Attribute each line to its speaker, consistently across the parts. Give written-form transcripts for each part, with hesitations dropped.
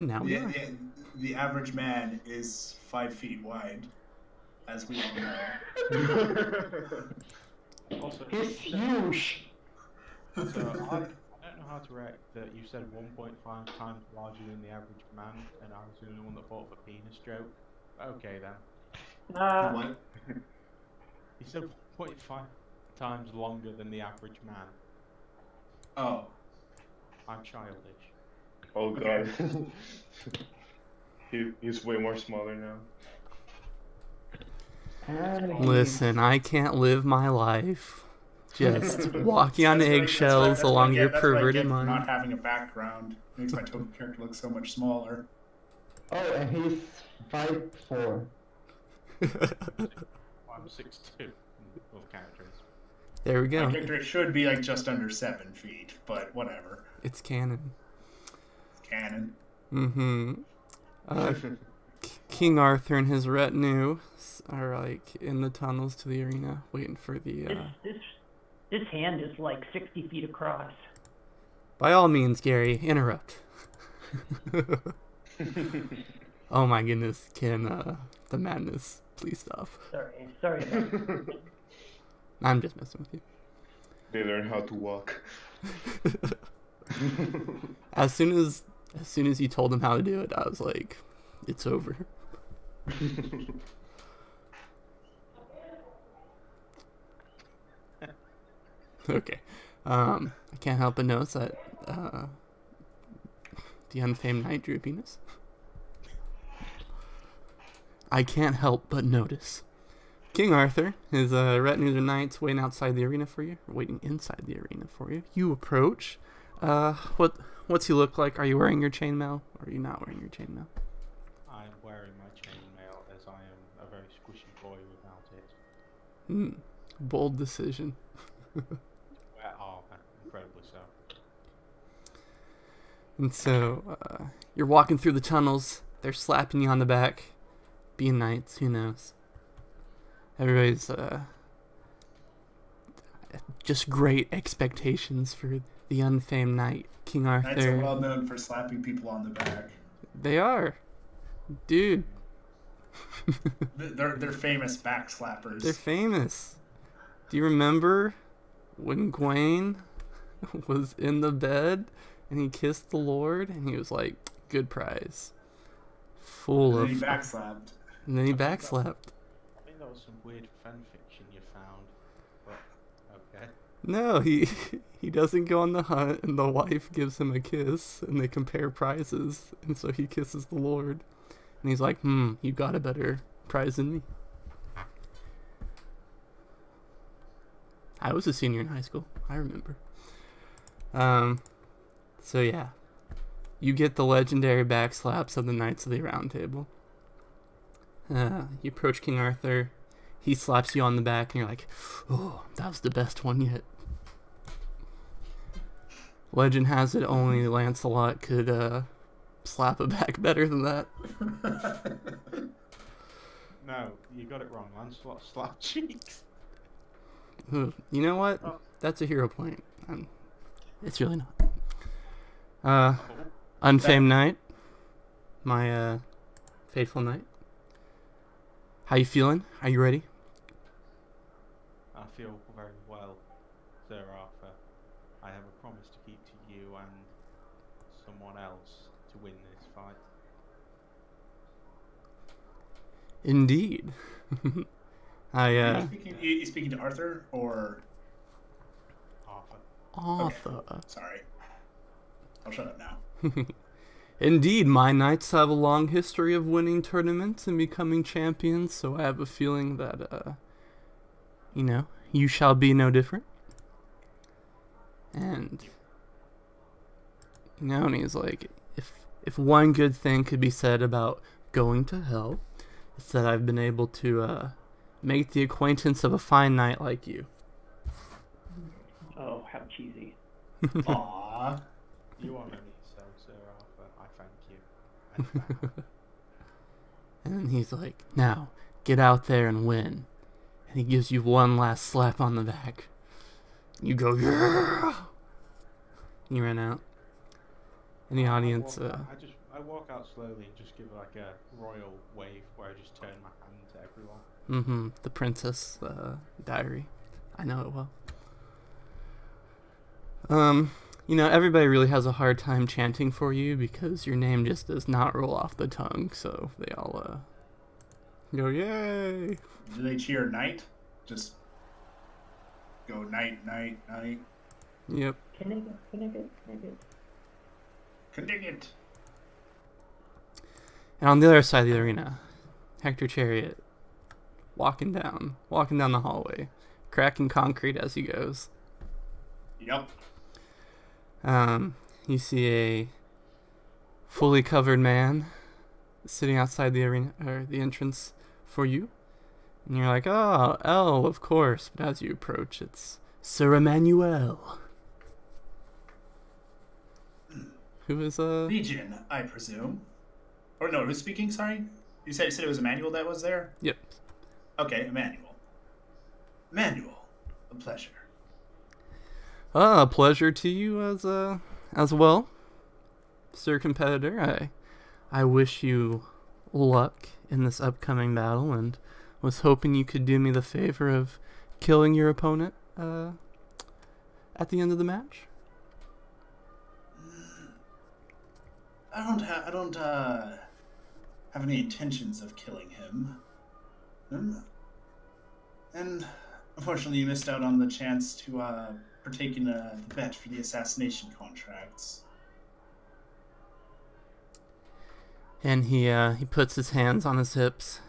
Speaker 1: Now we are.
Speaker 2: The average man is 5 feet wide, as we all know.
Speaker 3: Also,
Speaker 4: It's huge.
Speaker 3: Also, I don't know how to react that you said 1.5 times larger than the average man, and I was the only one that thought of a penis joke. Okay then.
Speaker 2: What?
Speaker 3: You said 1.5 times longer than the average man.
Speaker 2: Oh.
Speaker 3: I'm childish.
Speaker 5: Oh god. He's way more smaller now.
Speaker 1: Listen, I can't live my life just walking on eggshells along your perverted mind.
Speaker 2: Not having a background makes my total character look so much smaller.
Speaker 4: Oh, and he's 5'4".
Speaker 3: I'm 6'2". Both characters.
Speaker 1: There we go.
Speaker 2: My character should be like just under 7 feet, but whatever.
Speaker 1: It's canon.
Speaker 2: It's canon.
Speaker 1: Mm-hmm. King Arthur and his retinue are like in the tunnels to the arena, waiting for the.
Speaker 6: This hand is like 60 feet across.
Speaker 1: By all means, Gary, interrupt. Oh my goodness, can the madness please stop?
Speaker 6: Sorry.
Speaker 1: I'm just messing with you.
Speaker 5: They learn how to walk.
Speaker 1: As soon as you told them how to do it, I was like, it's over. Okay. I can't help but notice that the Unfamed Knight drew a penis. I can't help but notice. King Arthur, his retinues of knights waiting outside the arena for you, or waiting inside the arena for you. You approach. What's he look like? Are you wearing your chainmail, or are you not wearing your chainmail?
Speaker 3: I'm wearing my chainmail as I am a very squishy boy without it.
Speaker 1: Bold decision.
Speaker 3: Incredibly so.
Speaker 1: And so, you're walking through the tunnels. They're slapping you on the back. Being knights, who knows? Everybody's just great expectations for the Unfamed Knight, King Arthur.
Speaker 2: Knights are well known for slapping people on the back.
Speaker 1: They are, dude.
Speaker 2: They're famous back slappers.
Speaker 1: They're famous. Do you remember when Gawain was in the bed and he kissed the Lord and he was like, "Good prize." Full of.
Speaker 2: And he backslapped.
Speaker 1: And then he backslapped.
Speaker 3: I think that was some weird fan fiction you found. But okay.
Speaker 1: No, he doesn't go on the hunt, and the wife gives him a kiss, and they compare prizes, and so he kisses the Lord, and he's like, you got a better prize than me. I was a senior in high school, I remember. So yeah, you get the legendary backslaps of the Knights of the Round Table. You approach King Arthur, he slaps you on the back, and you're like, oh, that was the best one yet. Legend has it only Lancelot could slap a back better than that.
Speaker 3: No, you got it wrong. Lancelot slapped cheeks.
Speaker 1: You know what?
Speaker 3: Oh.
Speaker 1: That's a hero point. It's really not. Unfamed Knight. My faithful knight. How you feeling? Are you ready?
Speaker 3: I feel very well, Sir Arthur. I have a promise to keep to you and someone else to win this fight.
Speaker 1: Indeed.
Speaker 2: You speaking to Arthur or
Speaker 1: Arthur?
Speaker 2: Okay. Sorry. I'll shut up now.
Speaker 1: Indeed, my knights have a long history of winning tournaments and becoming champions, so I have a feeling that, you shall be no different. And, and he's like, if one good thing could be said about going to hell, it's that I've been able to, make the acquaintance of a fine knight like you.
Speaker 6: Oh, how cheesy.
Speaker 2: Aww.
Speaker 3: You honor me so, Sir Arthur. I thank you.
Speaker 1: And he's like, now, get out there and win. And he gives you one last slap on the back. You go, yeah! And you run out. And the audience,
Speaker 3: I I walk out slowly and just give like a royal wave where I just turn my hand to everyone.
Speaker 1: Mm-hmm. The Princess Diary. I know it well. You know, everybody really has a hard time chanting for you because your name just does not roll off the tongue, so they all go, yay!
Speaker 2: Do they cheer night? Just go night, night, night.
Speaker 1: Yep.
Speaker 6: Can I get?
Speaker 2: Conding it.
Speaker 1: And on the other side of the arena, Hector Chariot, walking down the hallway, cracking concrete as he goes.
Speaker 2: Yep.
Speaker 1: You see a fully covered man sitting outside the arena, or the entrance for you. And you're like, oh, Elle, of course. But as you approach, it's Sir Emmanuel. Who is,
Speaker 2: Legion, I presume. Or no, who's speaking, sorry? You said it was Emmanuel that was there?
Speaker 1: Yep.
Speaker 2: Okay, Emmanuel. Emmanuel, a pleasure.
Speaker 1: A pleasure to you as well, Sir Competitor. I wish you luck in this upcoming battle, and was hoping you could do me the favor of killing your opponent at the end of the match.
Speaker 2: I don't have any intentions of killing him. And unfortunately, you missed out on the chance to partake in the bet for the assassination contracts.
Speaker 1: And he puts his hands on his hips,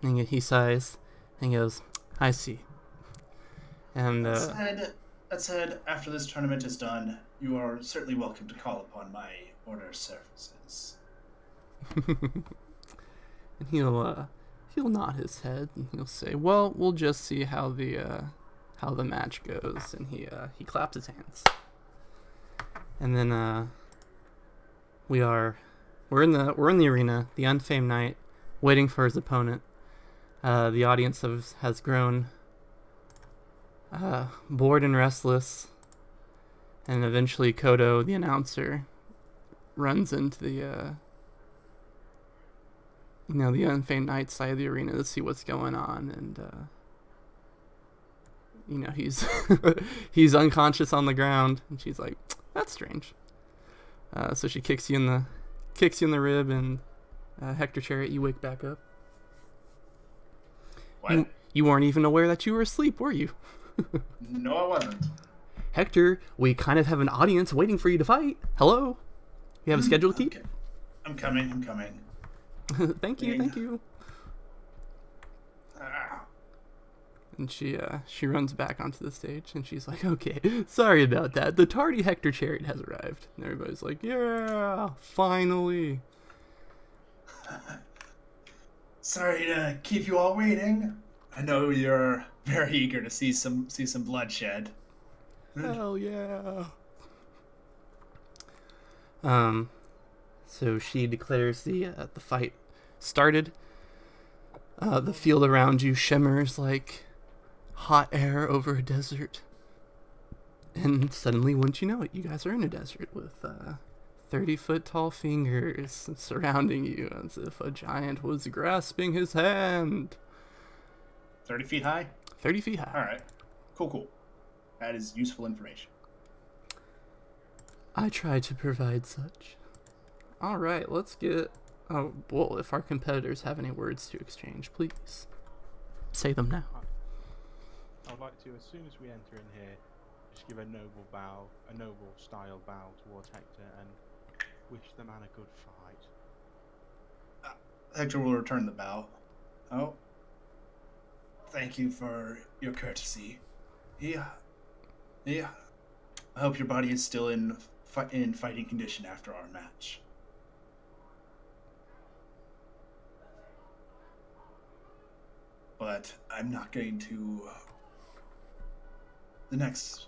Speaker 1: and he sighs, and he goes, I see. And
Speaker 2: That said, after this tournament is done, you are certainly welcome to call upon my order services.
Speaker 1: and he'll nod his head, and he'll say, well, we'll just see how the match goes. And he claps his hands. And then we're in the arena, the Unfamed Knight, waiting for his opponent. The audience has grown bored and restless, and eventually Kodo, the announcer, runs into the the Unfamed Knight side of the arena to see what's going on, and he's he's unconscious on the ground, and she's like, that's strange. So she kicks you in the rib, and Hector Chariot, you wake back up.
Speaker 2: What?
Speaker 1: You weren't even aware that you were asleep, were you?
Speaker 2: No, I wasn't.
Speaker 1: Hector, we kind of have an audience waiting for you to fight. Hello? You have a schedule to keep?
Speaker 2: Okay. I'm coming.
Speaker 1: Thank you.
Speaker 2: Ah.
Speaker 1: And she runs back onto the stage, and she's like, okay, sorry about that. The tardy Hector Chariot has arrived. And everybody's like, yeah, finally.
Speaker 2: Sorry to keep you all waiting. I know you're very eager to see some bloodshed.
Speaker 1: Hell yeah. So she declares the fight started. The field around you shimmers like hot air over a desert. And suddenly, wouldn't you know it, you guys are in a desert with 30-foot tall fingers surrounding you as if a giant was grasping his hand.
Speaker 2: 30 feet high?
Speaker 1: 30 feet high.
Speaker 2: All right. Cool. That is useful information.
Speaker 1: I try to provide such. Alright, let's get... Oh, well, if our competitors have any words to exchange, please say them now.
Speaker 3: I would like to, as soon as we enter in here, just give a noble style bow towards Hector and wish the man a good fight.
Speaker 2: Hector will return the bow. Oh. Thank you for your courtesy. Yeah. I hope your body is still in fighting condition after our match. But I'm not going to... The next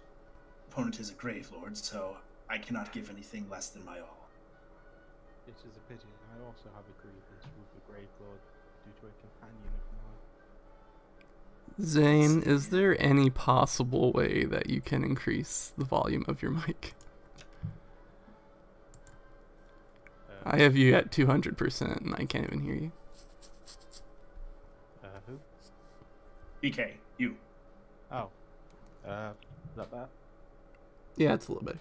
Speaker 2: opponent is a Grave Lord, so I cannot give anything less than my all.
Speaker 3: It is a pity. I also have a grievance with the Grave Lord due to a companion of mine.
Speaker 1: Zane, is there any possible way that you can increase the volume of your mic? I have you at 200% and I can't even hear you.
Speaker 3: Who?
Speaker 2: BK, you.
Speaker 3: Oh. Is that bad?
Speaker 1: Yeah, it's a little better.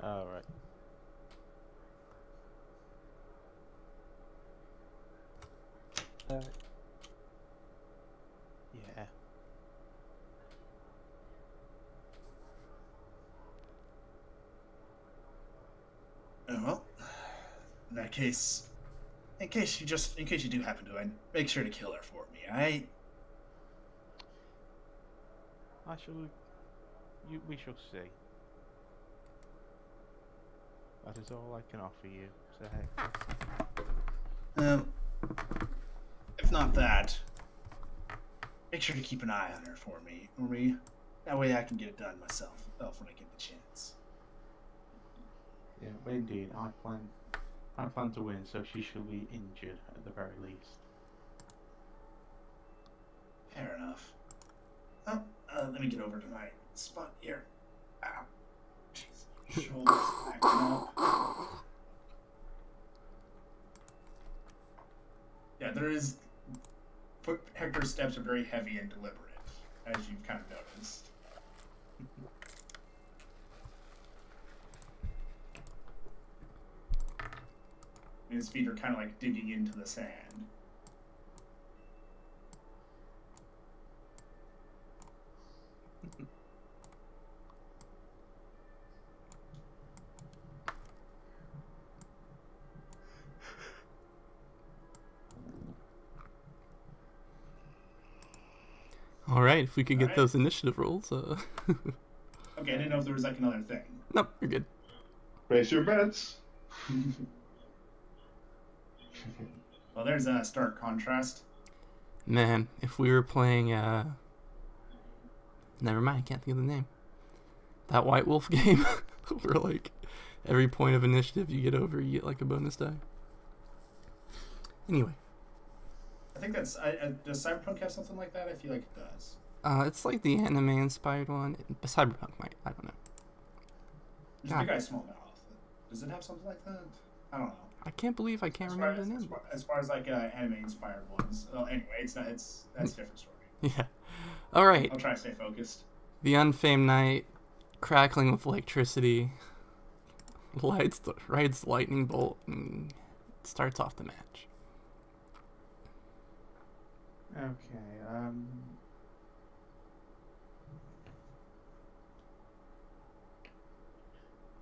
Speaker 3: Oh, right. Yeah.
Speaker 2: Well, in that case, in case you do happen to, make sure to kill her for me.
Speaker 3: I shall. We shall see. That is all I can offer you, Sir Hector.
Speaker 2: If not that, make sure to keep an eye on her for me. That way I can get it done myself when I get the chance.
Speaker 3: Yeah, indeed. I plan to win, so she shall be injured at the very least.
Speaker 2: Fair enough. Oh, let me get over to my spot here. Ow. Jeez. Shoulders acting up. Yeah, there is. Hector's steps are very heavy and deliberate, as you've kind of noticed. And his feet are kind of like digging into the sand.
Speaker 1: All right, if we could get
Speaker 2: Alright.
Speaker 1: those initiative rolls.
Speaker 2: Okay, I didn't know if there was like another thing.
Speaker 1: Nope, you're good.
Speaker 5: Place your bets.
Speaker 2: Well, there's a stark contrast.
Speaker 1: Man, if we were playing, never mind, I can't think of the name. That White Wolf game, where like every point of initiative you get over, you get like a bonus die. Anyway.
Speaker 2: I think that's. Does Cyberpunk have something like that? I feel like it does.
Speaker 1: It's like the anime-inspired one. Cyberpunk might, I don't know.
Speaker 2: There's a big guy, small mouth. Does it have something like that? I don't know.
Speaker 1: I can't believe I can't remember the name.
Speaker 2: As far as like anime-inspired ones. Well, anyway, that's a different story.
Speaker 1: Yeah. All right.
Speaker 2: I'll try to stay focused.
Speaker 1: The Unfamed Knight, crackling with electricity, rides the lightning bolt and starts off the match.
Speaker 3: Okay.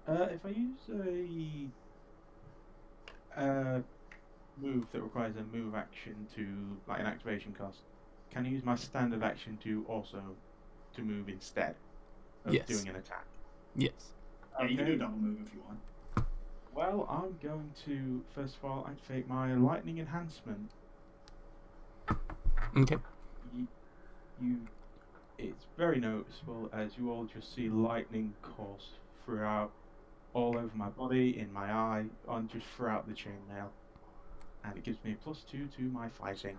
Speaker 3: If I use a move that requires a move action to like an activation cost, can I use my standard action to move instead of
Speaker 1: Yes.
Speaker 3: doing an attack?
Speaker 1: Yes.
Speaker 2: Yeah, you can do a double move if you want.
Speaker 3: Well, I'm going to first of all activate my lightning enhancement.
Speaker 1: Okay.
Speaker 3: It's very noticeable as you all just see lightning course throughout, all over my body, in my eye, on just throughout the chainmail, and it gives me a +2 to my fighting.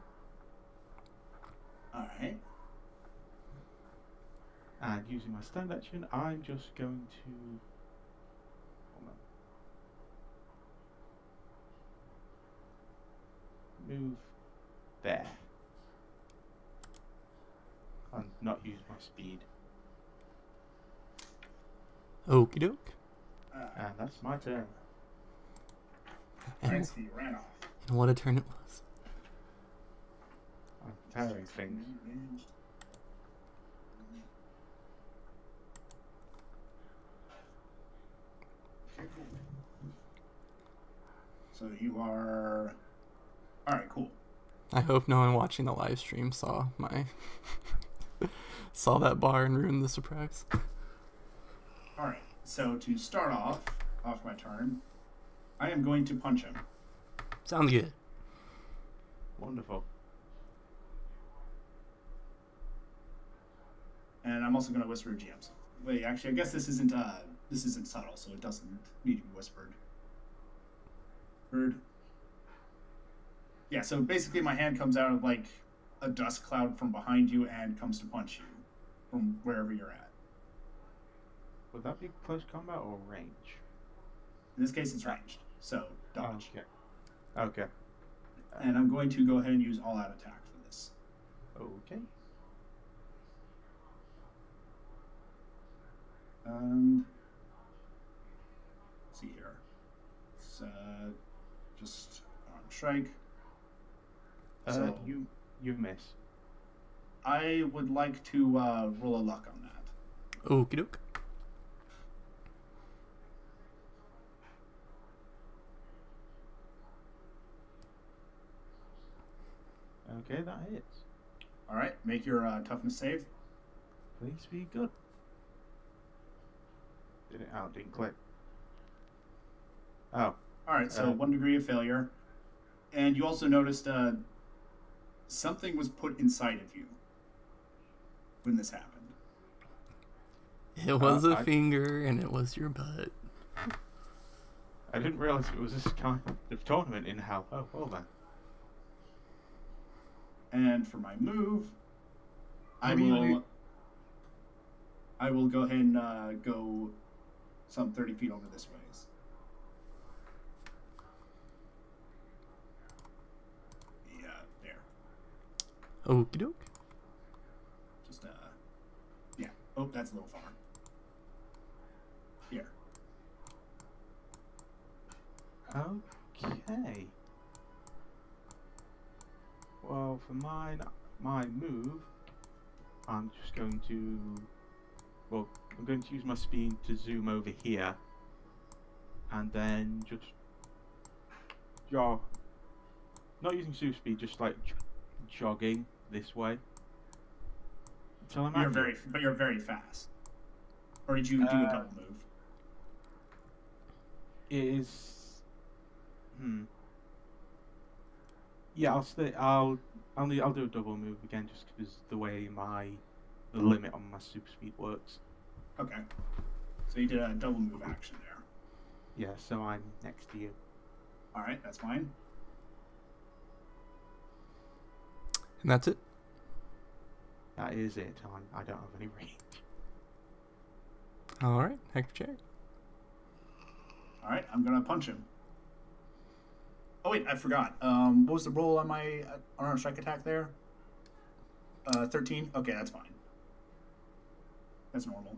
Speaker 2: All right.
Speaker 3: And using my stand action, I'm just going to move there. And not use my speed.
Speaker 1: Okie doke.
Speaker 3: And that's my turn.
Speaker 1: And,
Speaker 2: Alright, so you ran off.
Speaker 1: and what a turn it was.
Speaker 3: I'm tearing things.
Speaker 2: Okay, cool. So you are. All right, cool.
Speaker 1: I hope no one watching the live stream saw my saw that bar and ruined the surprise.
Speaker 2: All right. So to start off my turn, I am going to punch him.
Speaker 1: Sounds good.
Speaker 3: Wonderful.
Speaker 2: And I'm also going to whisper GMs. Wait, actually, I guess this isn't subtle, so it doesn't need to be whispered. Heard. Yeah. So basically, my hand comes out of like a dust cloud from behind you and comes to punch you from wherever you're at.
Speaker 3: Would that be close combat or range?
Speaker 2: In this case, it's ranged. So dodge.
Speaker 3: Okay.
Speaker 2: And I'm going to go ahead and use all-out attack for this.
Speaker 3: Okay.
Speaker 2: Let's see here. It's just arm strike. So
Speaker 3: you miss.
Speaker 2: I would like to roll a luck on that.
Speaker 1: Okie doke.
Speaker 3: Okay, that hits.
Speaker 2: All right, make your toughness save.
Speaker 3: Please be good. Did it out? Didn't click. Oh.
Speaker 2: All right, so 1 degree of failure, and you also noticed something was put inside of you when this happened.
Speaker 1: It was a finger, and it was your butt.
Speaker 3: I didn't realize it was this kind of tournament in hell. Oh, well then.
Speaker 2: And for my move, I will go ahead and go some 30 feet over this ways. Yeah, there.
Speaker 1: Okie doke.
Speaker 2: Just yeah. Oh, that's a little far. Here.
Speaker 3: Okay. Well, for my move, I'm just going to... Well, I'm going to use my speed to zoom over here. And then just... jog. Not using super speed, just like jogging this way. Until I'm
Speaker 2: But you're very fast. Or did you do a double move?
Speaker 3: It is... Yeah, I'll do a double move again, just because the way the limit on my super speed works.
Speaker 2: Okay. So you did a double move action there.
Speaker 3: Yeah, so I'm next to you.
Speaker 2: All right, that's fine.
Speaker 1: And that's it.
Speaker 3: That is it. I don't have any range.
Speaker 1: All right, Hector Chariot.
Speaker 2: All right, I'm gonna punch him. Oh wait, I forgot. What was the roll on my unarmed strike attack there? 13. Okay, that's fine. That's normal.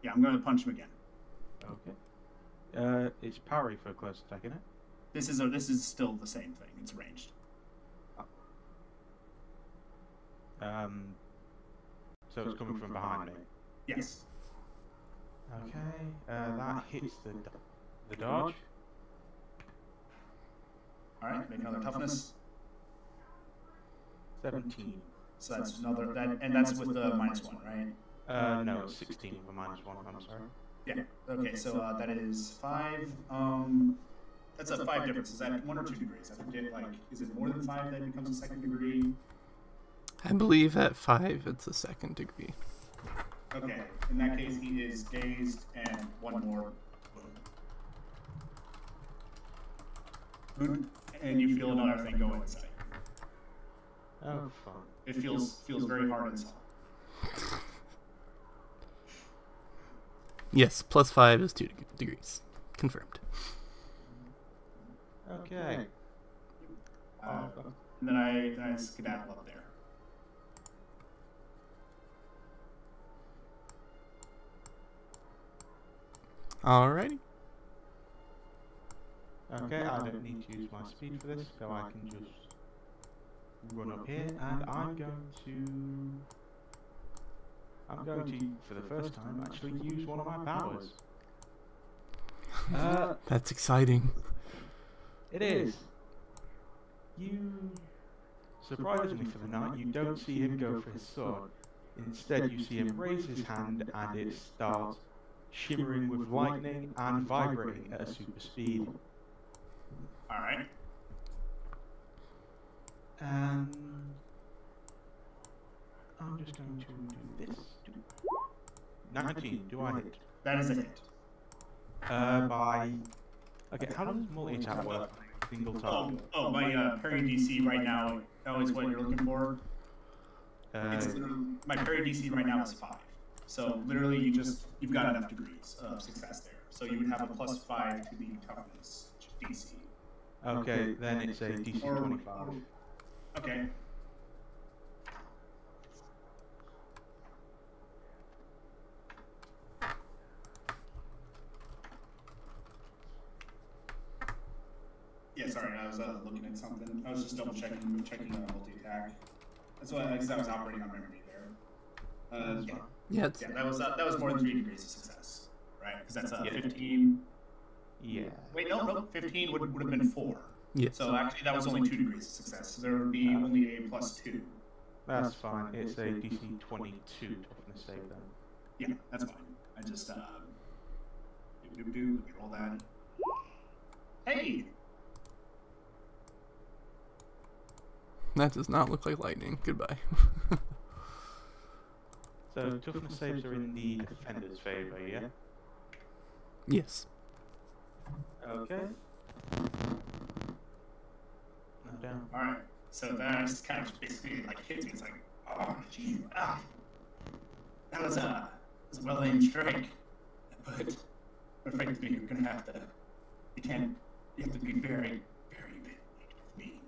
Speaker 2: Yeah, I'm gonna punch him again.
Speaker 3: Okay. It's parry for a close attack, isn't it?
Speaker 2: This is still the same thing. It's ranged.
Speaker 3: So it's coming from behind me.
Speaker 2: Yes.
Speaker 3: Okay. That hits the dodge.
Speaker 2: All right, make another toughness.
Speaker 3: 17.
Speaker 2: So that's another and that's with the -1, right?
Speaker 3: No, it's 16 with a -1. I'm sorry.
Speaker 2: Yeah. Okay, so that is 5. That's a 5 difference. Is that 1 or 2 degrees? I forget. Like, is it more than 5 that becomes a second degree?
Speaker 1: I believe at 5 it's a second degree.
Speaker 2: Okay. In that case, he is dazed and 1 more boom. And you feel another thing go inside.
Speaker 3: Oh, fun.
Speaker 2: It feels very hard inside.
Speaker 1: Yes, plus 5 is 2 degrees. Confirmed.
Speaker 3: Okay.
Speaker 2: And then I skedaddle up there.
Speaker 1: Alrighty.
Speaker 3: Okay, I don't need to use my speed for this, so I can just run up here, and I'm going to, for the first time, actually use one of my powers.
Speaker 1: That's exciting.
Speaker 3: It is. You, surprisingly for the night, you don't see him go for his sword. Instead, you see him raise his hand, and it starts shimmering with lightning and vibrating at a super speed.
Speaker 2: All right.
Speaker 3: And I'm just going to do this. 19, do I hit?
Speaker 2: That is a hit.
Speaker 3: By... Okay, how does multi-attack work? Single target.
Speaker 2: My parry DC right now, that was what you're looking for? My parry DC right now is 5. So literally you've got enough degrees of success there. So you would have a +5 to the toughness DC.
Speaker 3: Okay, then it's a DC 25.
Speaker 2: Okay. Yeah, sorry, I was looking at something. I was just double checking multi-attack. That's why, because I was operating on memory there.
Speaker 1: Yeah,
Speaker 2: Yeah, that was more than 3 degrees of success, right? Because that's 15.
Speaker 3: Yeah.
Speaker 2: Wait, no, 15 would have been 4.
Speaker 1: yeah.
Speaker 2: So actually, that was only 2 degrees of success. So there would be only a +2.
Speaker 3: That's fine. It's a DC 22 toughness save then.
Speaker 2: Yeah, that's fine. I just let me roll that. Hey.
Speaker 1: That does not look like lightning. Goodbye.
Speaker 3: So toughness saves are in the defender's favour, yeah?
Speaker 1: Yes.
Speaker 3: Okay. No down.
Speaker 2: All right. So that just kind of basically like hits me. It's like, oh, gee, that was a well-aimed strike, but effectively you're gonna have to. You have to be very, very vigilant with me.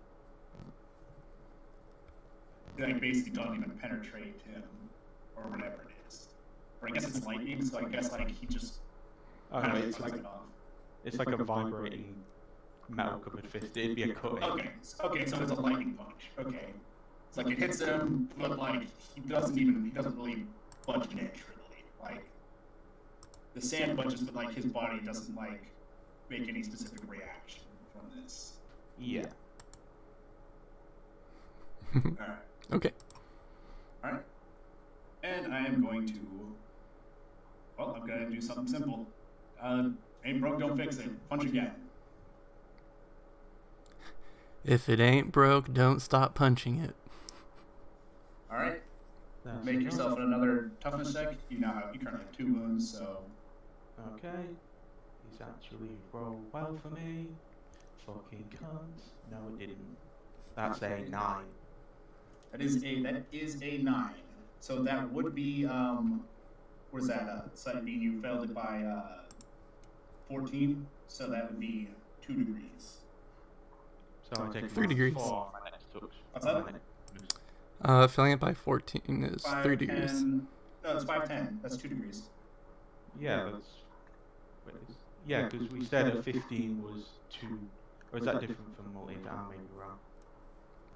Speaker 2: I basically don't even penetrate him, or whatever it is. Or I guess it's lightning, so I guess like he just kind of
Speaker 3: it's like
Speaker 2: it off.
Speaker 3: It's like a vibrating metal covered fist. It'd be a cutting.
Speaker 2: Okay, so it's a lightning punch. Okay, it's like it hits him, but like he doesn't really budge an inch really. Like the sand budges, but like his body doesn't like make any specific reaction from this.
Speaker 3: Yeah.
Speaker 2: All right.
Speaker 1: Okay.
Speaker 2: All right. And I am going to. Well, I'm gonna do something simple. Ain't broke, don't fix it. Punch again.
Speaker 1: If it ain't broke, don't stop punching it.
Speaker 2: All right.
Speaker 3: That's
Speaker 2: Make
Speaker 3: enough.
Speaker 2: yourself another toughness check. You currently have 2 wounds, so.
Speaker 3: Okay. He's actually rolled well for me. Fucking cunt. No, it didn't. That's a 9.
Speaker 2: That is a 9. So that would be what is that? So that mean you failed it by 14. So that would be 2 degrees.
Speaker 3: So I take
Speaker 1: 3 degrees.
Speaker 3: 4 on my next touch.
Speaker 2: What's that?
Speaker 1: Filling it by 14 is 3 degrees.
Speaker 2: 10. No, it's 510. That's 2 degrees.
Speaker 3: Yeah, that's. Wait, yeah, because we said a 15 was 2. Or is that different from multi-attack? I may be wrong.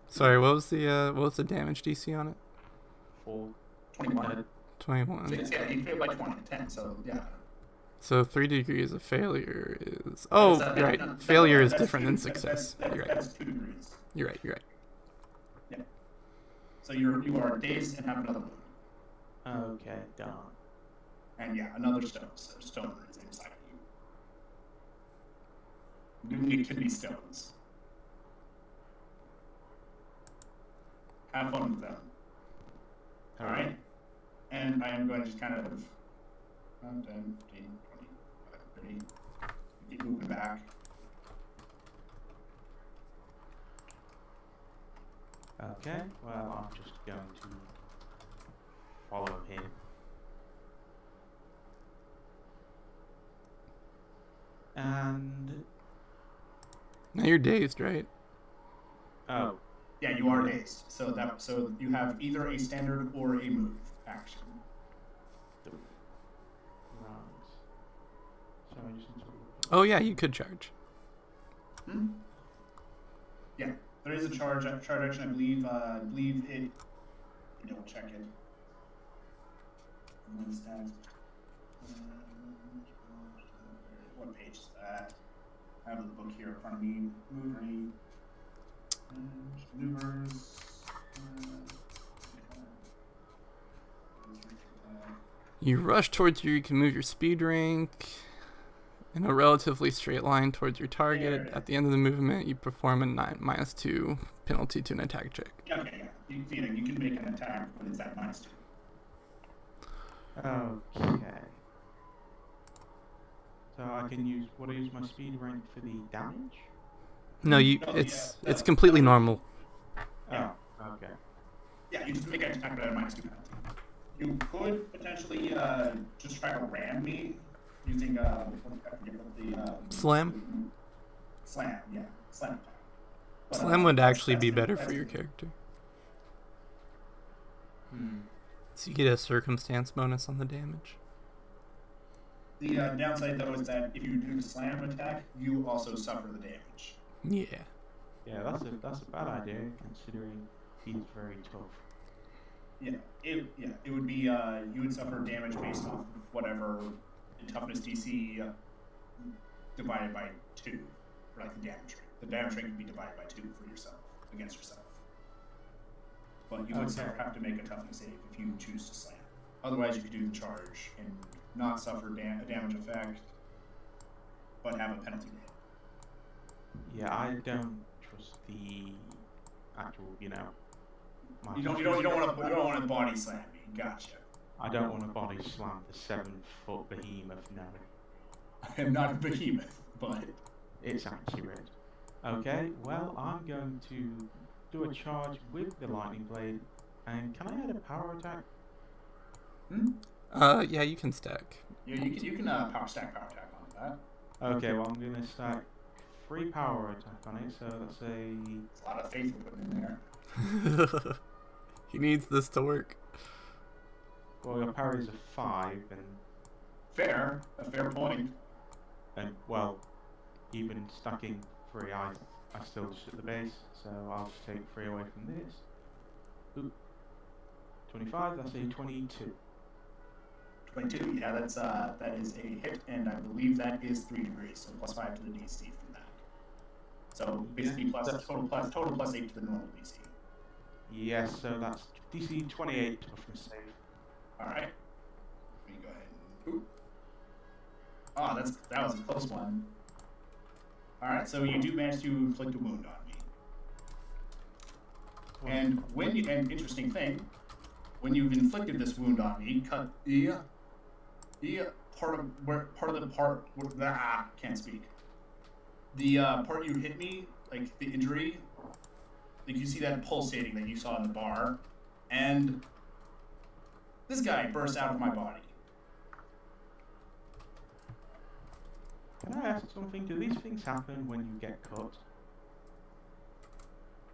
Speaker 1: Sorry, what was the damage DC on it?
Speaker 3: 4.
Speaker 2: 21.
Speaker 1: 21.
Speaker 2: So yeah, you failed by 20. 10. So yeah.
Speaker 1: So 3 degrees of failure is. Oh, you're right. Failure is different than success. You're right.
Speaker 2: That's 2 degrees.
Speaker 1: You're right. You're right.
Speaker 2: Yeah. So you are dazed and have another wound.
Speaker 3: Okay, done.
Speaker 2: And yeah, another stone is inside of you. You need kidney stones. Have fun with them. Alright? And I am going to just kind of 10, 15, 20, 30. Keep moving back.
Speaker 3: Okay, well, I'm just going to follow him. And.
Speaker 1: Now you're dazed, right?
Speaker 3: Oh.
Speaker 2: Yeah, you are dazed. So you have either a standard or a move action.
Speaker 3: Right. So I just need to.
Speaker 1: Oh yeah, you could charge.
Speaker 2: Hmm? Yeah, there is a charge action. I believe it. Double check it. What page is that? I have the book here in front of me. Maneuvers.
Speaker 1: You rush towards you can move your speed rank in a relatively straight line towards your target. At the end of the movement, you perform a -2 penalty to an attack check.
Speaker 2: Okay, yeah. You can make an attack, but it's at -2.
Speaker 3: Okay. So I can use. Would I use my speed rank for the damage?
Speaker 1: No, it's completely normal.
Speaker 2: Yeah.
Speaker 3: Oh, okay.
Speaker 2: Yeah, you just make an attack at a -2 penalty. You could potentially just try to ram me, using I forget what the
Speaker 1: Slam?
Speaker 2: slam, yeah, slam attack. But,
Speaker 1: Slam would actually be
Speaker 2: that's
Speaker 1: better
Speaker 2: that's
Speaker 1: for your
Speaker 2: good.
Speaker 1: character.
Speaker 3: Hmm.
Speaker 1: So you get a circumstance bonus on the damage.
Speaker 2: The downside though is that if you do the slam attack, you also suffer the damage.
Speaker 1: Yeah.
Speaker 3: Yeah, that's a bad idea considering he's very tough.
Speaker 2: Yeah, it would be you would suffer damage based off of whatever the toughness DC divided by 2 for like the damage rate. The damage rate could be divided by 2 for yourself against yourself. But you would still have to make a toughness save if you choose to slam. Otherwise, you could do the charge and not suffer a damage effect, but have a penalty to hit.
Speaker 3: Yeah, I don't trust the actual,
Speaker 2: You don't want to body slam me. Gotcha.
Speaker 3: I don't want to body slam the 7-foot behemoth now.
Speaker 2: I am not a behemoth, but
Speaker 3: It's accurate. Okay, well, I'm going to do a charge with the lightning blade, and can I add a power attack?
Speaker 1: Yeah, you can stack.
Speaker 2: you can power attack on that.
Speaker 3: Okay, well, I'm going to stack 3 power attack on it, so that's a...
Speaker 2: There's a lot of faith we're putting in there.
Speaker 1: He needs this to work.
Speaker 3: Well, your parry's a 5, and
Speaker 2: A fair point.
Speaker 3: well, even stacking 3, I still just at the base, so I'll just take 3 away from this. Oop. 25, that's a 22.
Speaker 2: 22, yeah, that is a hit, and I believe that is 3 degrees, so plus 5 to the DC from that. So basically total plus 8 to the normal DC.
Speaker 3: Yes, so that's DC 28 toughness save.
Speaker 2: Alright. Let me go ahead and oop. Oh, that was a close one. Alright, so you do manage to inflict a wound on me. And interesting thing, when you've inflicted this wound on me, cut the part can't speak. The part you hit me, like the injury, like you see that pulsating that you saw in the bar, and this guy bursts out of my body.
Speaker 3: Can I ask something? Do these things happen when you get cut?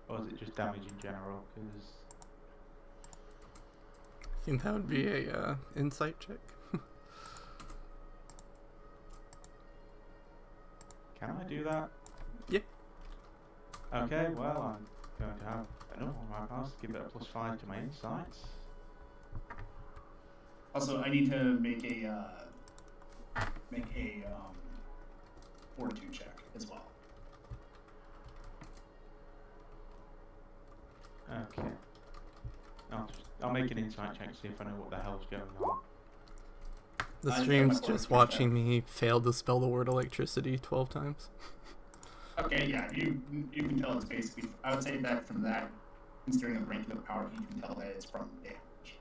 Speaker 3: Or is it just damage in general? Because
Speaker 1: I think that would be a insight check.
Speaker 3: can I do that?
Speaker 1: Yeah.
Speaker 3: Okay, well, I'm going to have enough on my pass to give it a plus 5 to my insights.
Speaker 2: Also, I need to make a fortitude check as well.
Speaker 3: Okay. I'll make an insight check to see if I know what the hell's going on.
Speaker 1: The
Speaker 2: I
Speaker 1: stream's
Speaker 2: failed my
Speaker 1: just
Speaker 2: fortitude
Speaker 1: watching me fail to spell the word electricity 12 times.
Speaker 2: Okay, yeah, you can tell it's basically. I would say that from that, considering the rank of the power, you can tell that it's from damage.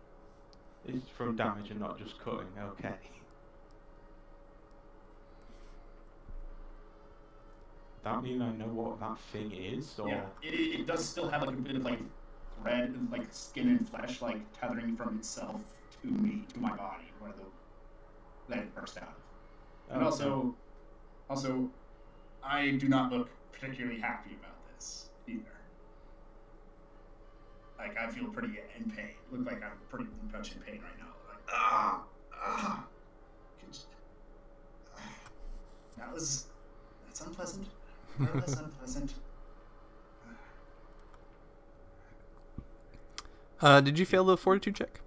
Speaker 3: It's from damage and not just cutting, okay. That mean I know what that thing is, or...
Speaker 2: Yeah, it does still have like a bit of like thread, like skin and flesh, like tethering from itself to me, to my body, where that it burst out of. And
Speaker 3: Okay.
Speaker 2: also, I do not look particularly happy about this either. Like I feel pretty in pain. Look like I'm pretty much in pain right now. Like that's unpleasant. That's unpleasant.
Speaker 1: Did you fail the fortitude check?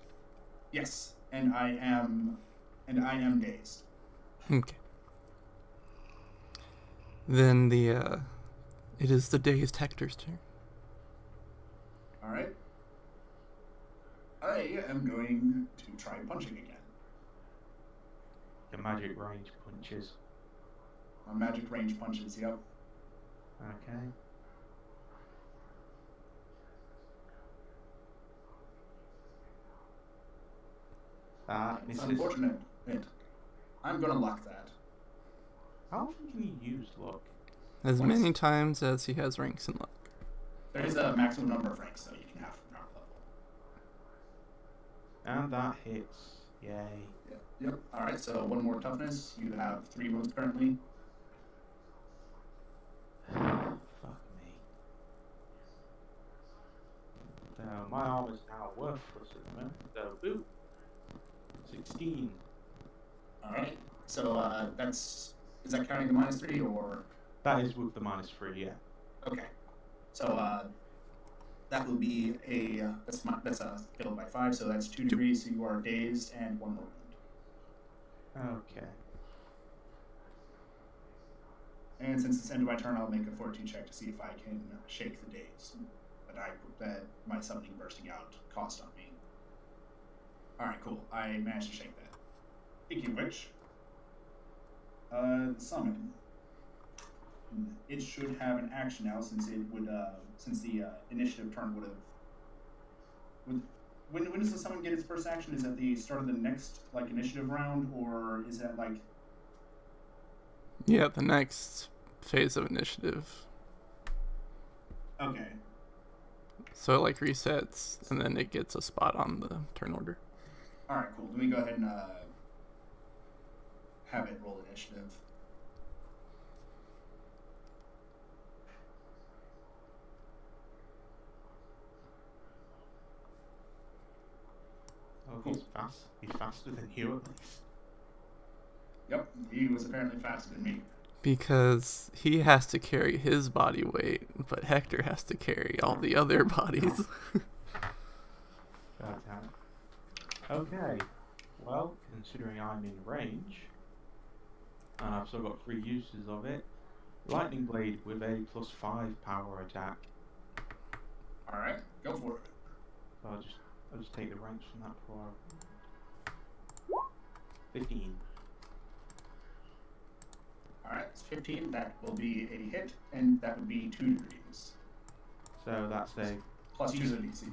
Speaker 2: Yes, and I am dazed.
Speaker 1: Okay. Then it is the dazed Hector's turn.
Speaker 2: All right. I am going to try punching again.
Speaker 3: The magic range punches.
Speaker 2: My magic range punches. Yep.
Speaker 3: Okay.
Speaker 2: It's
Speaker 3: Misses.
Speaker 2: unfortunate. I'm gonna lock that.
Speaker 3: How often can you use luck?
Speaker 1: As
Speaker 2: Once.
Speaker 1: many times as he has ranks in luck.
Speaker 2: There is a maximum number of ranks that you can have from our level.
Speaker 3: And that hits. Yay.
Speaker 2: Yep. All right. So one more toughness. You have 3 wounds currently.
Speaker 3: Fuck me. So my armor's now worthless at the moment. So boop. 16.
Speaker 2: All right. So is that counting the -3 or?
Speaker 3: That is with the -3, yeah.
Speaker 2: Okay. So that will be that's a failed by 5. So that's 2 degrees. So you are dazed and 1 more wound.
Speaker 3: Okay.
Speaker 2: And since it's the end of my turn, I'll make a fortitude check to see if I can shake the daze that my summoning bursting out cost on me. All right, cool. I managed to shake that. Speaking of which, summon. It should have an action now, since it would since the initiative turn would have. When does the summon get its first action? Is at the start of the next initiative round, or is that like?
Speaker 1: Yeah, the next phase of initiative.
Speaker 2: Okay.
Speaker 1: So it resets, and then it gets a spot on the turn order.
Speaker 2: All right, cool. Let me go ahead and have it roll initiative.
Speaker 3: Oh, he's fast. He's faster than you at least.
Speaker 2: Yep, he was apparently faster than me.
Speaker 1: Because he has to carry his body weight, but Hector has to carry all the other bodies.
Speaker 3: God damn it. Okay. Well, considering I'm in range, and I've still got 3 uses of it, Lightning Blade with a +5 power attack.
Speaker 2: All right, go for it.
Speaker 3: So I'll just take the ranks from that for 15.
Speaker 2: All right, it's 15. That will be a hit, and that would be 2 degrees.
Speaker 3: So that's a
Speaker 2: Plus 2 to the DC.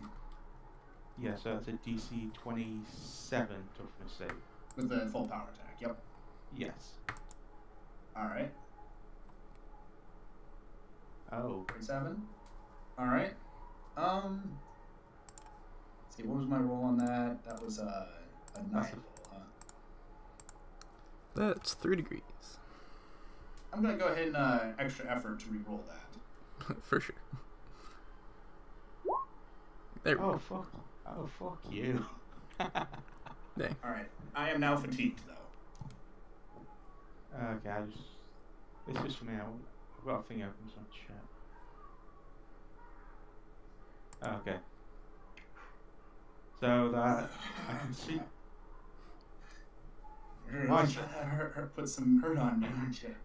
Speaker 3: yeah. So that's a DC 27 toughness save.
Speaker 2: With the full power attack, yep.
Speaker 3: Yes.
Speaker 2: All right,
Speaker 3: Oh.
Speaker 2: 47. All right. Let's see, what was my roll on that? That was a 9 roll, huh?
Speaker 1: That's 3 degrees.
Speaker 2: I'm gonna go ahead and extra effort to re-roll that.
Speaker 1: For sure. There we
Speaker 3: Oh
Speaker 1: go.
Speaker 3: fuck. Oh fuck you.
Speaker 1: Dang.
Speaker 2: All right, I am now fatigued though.
Speaker 3: Okay, it's just for me. I've got a thing open, so I'll check. Okay. So that I can see.
Speaker 2: Put some hurt on me, aren't you?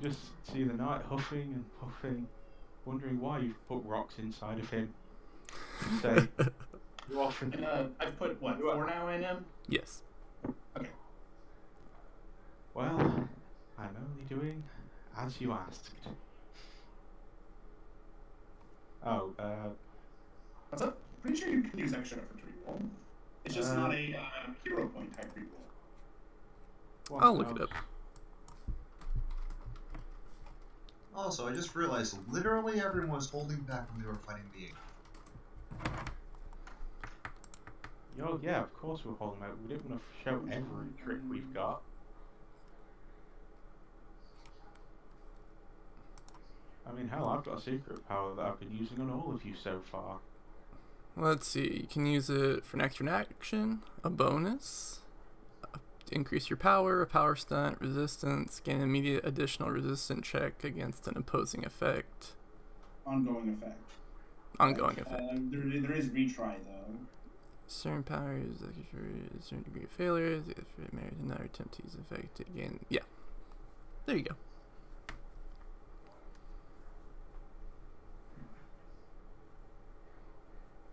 Speaker 3: You just see the knight huffing and puffing, wondering why you've put rocks inside of him. You say, you often.
Speaker 2: And I've put what, 4 now in him?
Speaker 1: Yes.
Speaker 2: Okay.
Speaker 3: Well, I'm only doing as you asked. Oh,
Speaker 2: What's up? Pretty sure you can use extra effort to re-roll. It's just not a hero point type re-roll.
Speaker 3: what
Speaker 1: I'll look it
Speaker 3: else?
Speaker 1: up.
Speaker 7: Also, I just realized literally everyone was holding back when they were fighting the ink.
Speaker 3: Yo, yeah, of course we're holding out. We didn't want to show every trick we've got. I mean, hell, I've got a secret power that I've been using on all of you so far.
Speaker 1: Let's see. You can use it for an extra action, a bonus, increase your power, a power stunt, resistance, gain immediate additional resistant check against an opposing effect.
Speaker 2: Ongoing effect.
Speaker 1: Ongoing effect.
Speaker 2: There is retry though.
Speaker 1: Certain powers, like for a certain degree of failure, if it marries another attempt to use effect again. Yeah. There you go.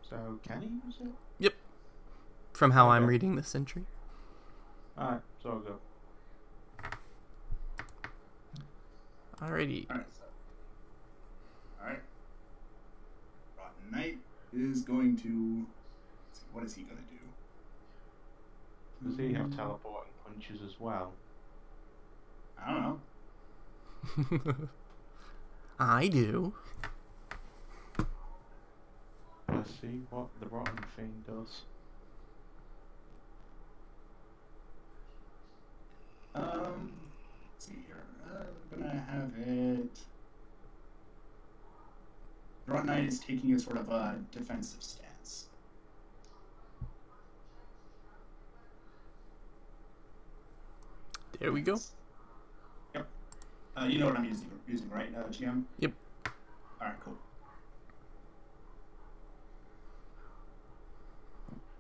Speaker 3: So, can he use it?
Speaker 1: Yep. From how I'm
Speaker 3: Okay.
Speaker 1: reading this entry.
Speaker 3: Alright, so I'll go.
Speaker 1: Alrighty.
Speaker 2: Alright, so. Alright. Rotten Knight is going to. Let's see, what is he going to do?
Speaker 3: Does he have teleporting punches as well?
Speaker 2: I don't know.
Speaker 1: I do.
Speaker 3: Let's see what the rotten thing does.
Speaker 2: Let's see here. I'm gonna have it. The Rotten Knight is taking a sort of a defensive stance.
Speaker 1: There we go.
Speaker 2: Yep. You know what I'm using, right, GM?
Speaker 1: Yep.
Speaker 2: All right, cool.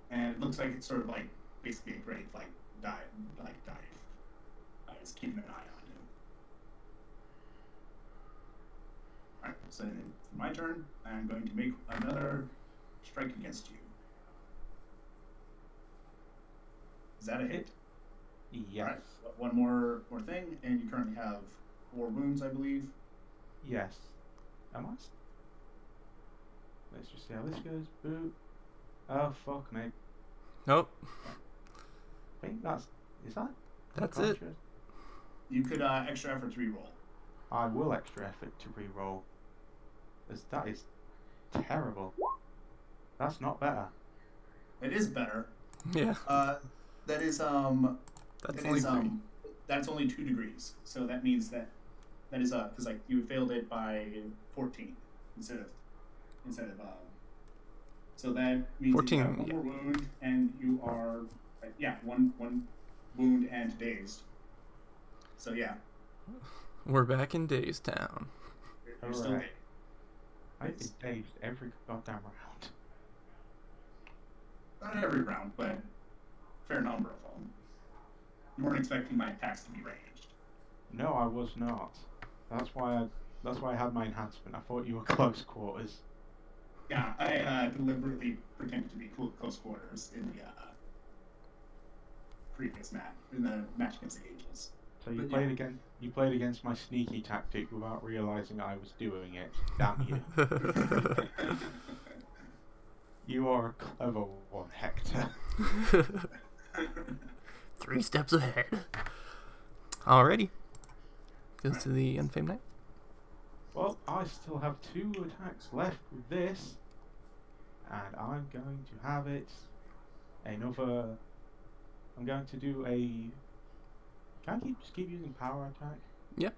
Speaker 2: And it looks like it's sort of like basically a great dive. It's keeping an eye on you. All right, so then for my turn, I'm going to make another strike against you. Is that a hit?
Speaker 3: Yes.
Speaker 2: All right, one more thing, and you currently have 4 wounds, I believe.
Speaker 3: Yes. Am I? Let's just see how this goes. Boo. Oh, fuck me.
Speaker 1: Nope.
Speaker 3: I think that's... Is that?
Speaker 1: That's it.
Speaker 2: You could extra effort to reroll.
Speaker 3: I will extra effort to reroll. As that is terrible. That's not better.
Speaker 2: It is better.
Speaker 1: Yeah.
Speaker 2: That is
Speaker 1: That's only 3.
Speaker 2: That's only 2 degrees. So that means that is because like you failed it by 14 instead of so that means
Speaker 1: 14,
Speaker 2: you have 1 more wound and you are one wound and dazed. So yeah.
Speaker 1: We're back in Days Town.
Speaker 2: You're still
Speaker 3: Alright.
Speaker 2: dazed.
Speaker 3: I've been dazed every goddamn round.
Speaker 2: Not every round, but a fair number of them. You weren't expecting my attacks to be ranged.
Speaker 3: No, I was not. That's why I had my enhancement. I thought you were close quarters.
Speaker 2: Yeah, I deliberately pretended to be close quarters in the previous match, in the match against the Angels.
Speaker 3: So you
Speaker 2: But
Speaker 3: played against my sneaky tactic without realizing I was doing it. Damn you! You are a clever one, Hector.
Speaker 1: 3 steps ahead. Alrighty. Goes to the Unfamed Knight.
Speaker 3: Well, I still have 2 attacks left with this, and I'm going to have it another. I'm going to do a. Can I just keep using power attack?
Speaker 1: Yep.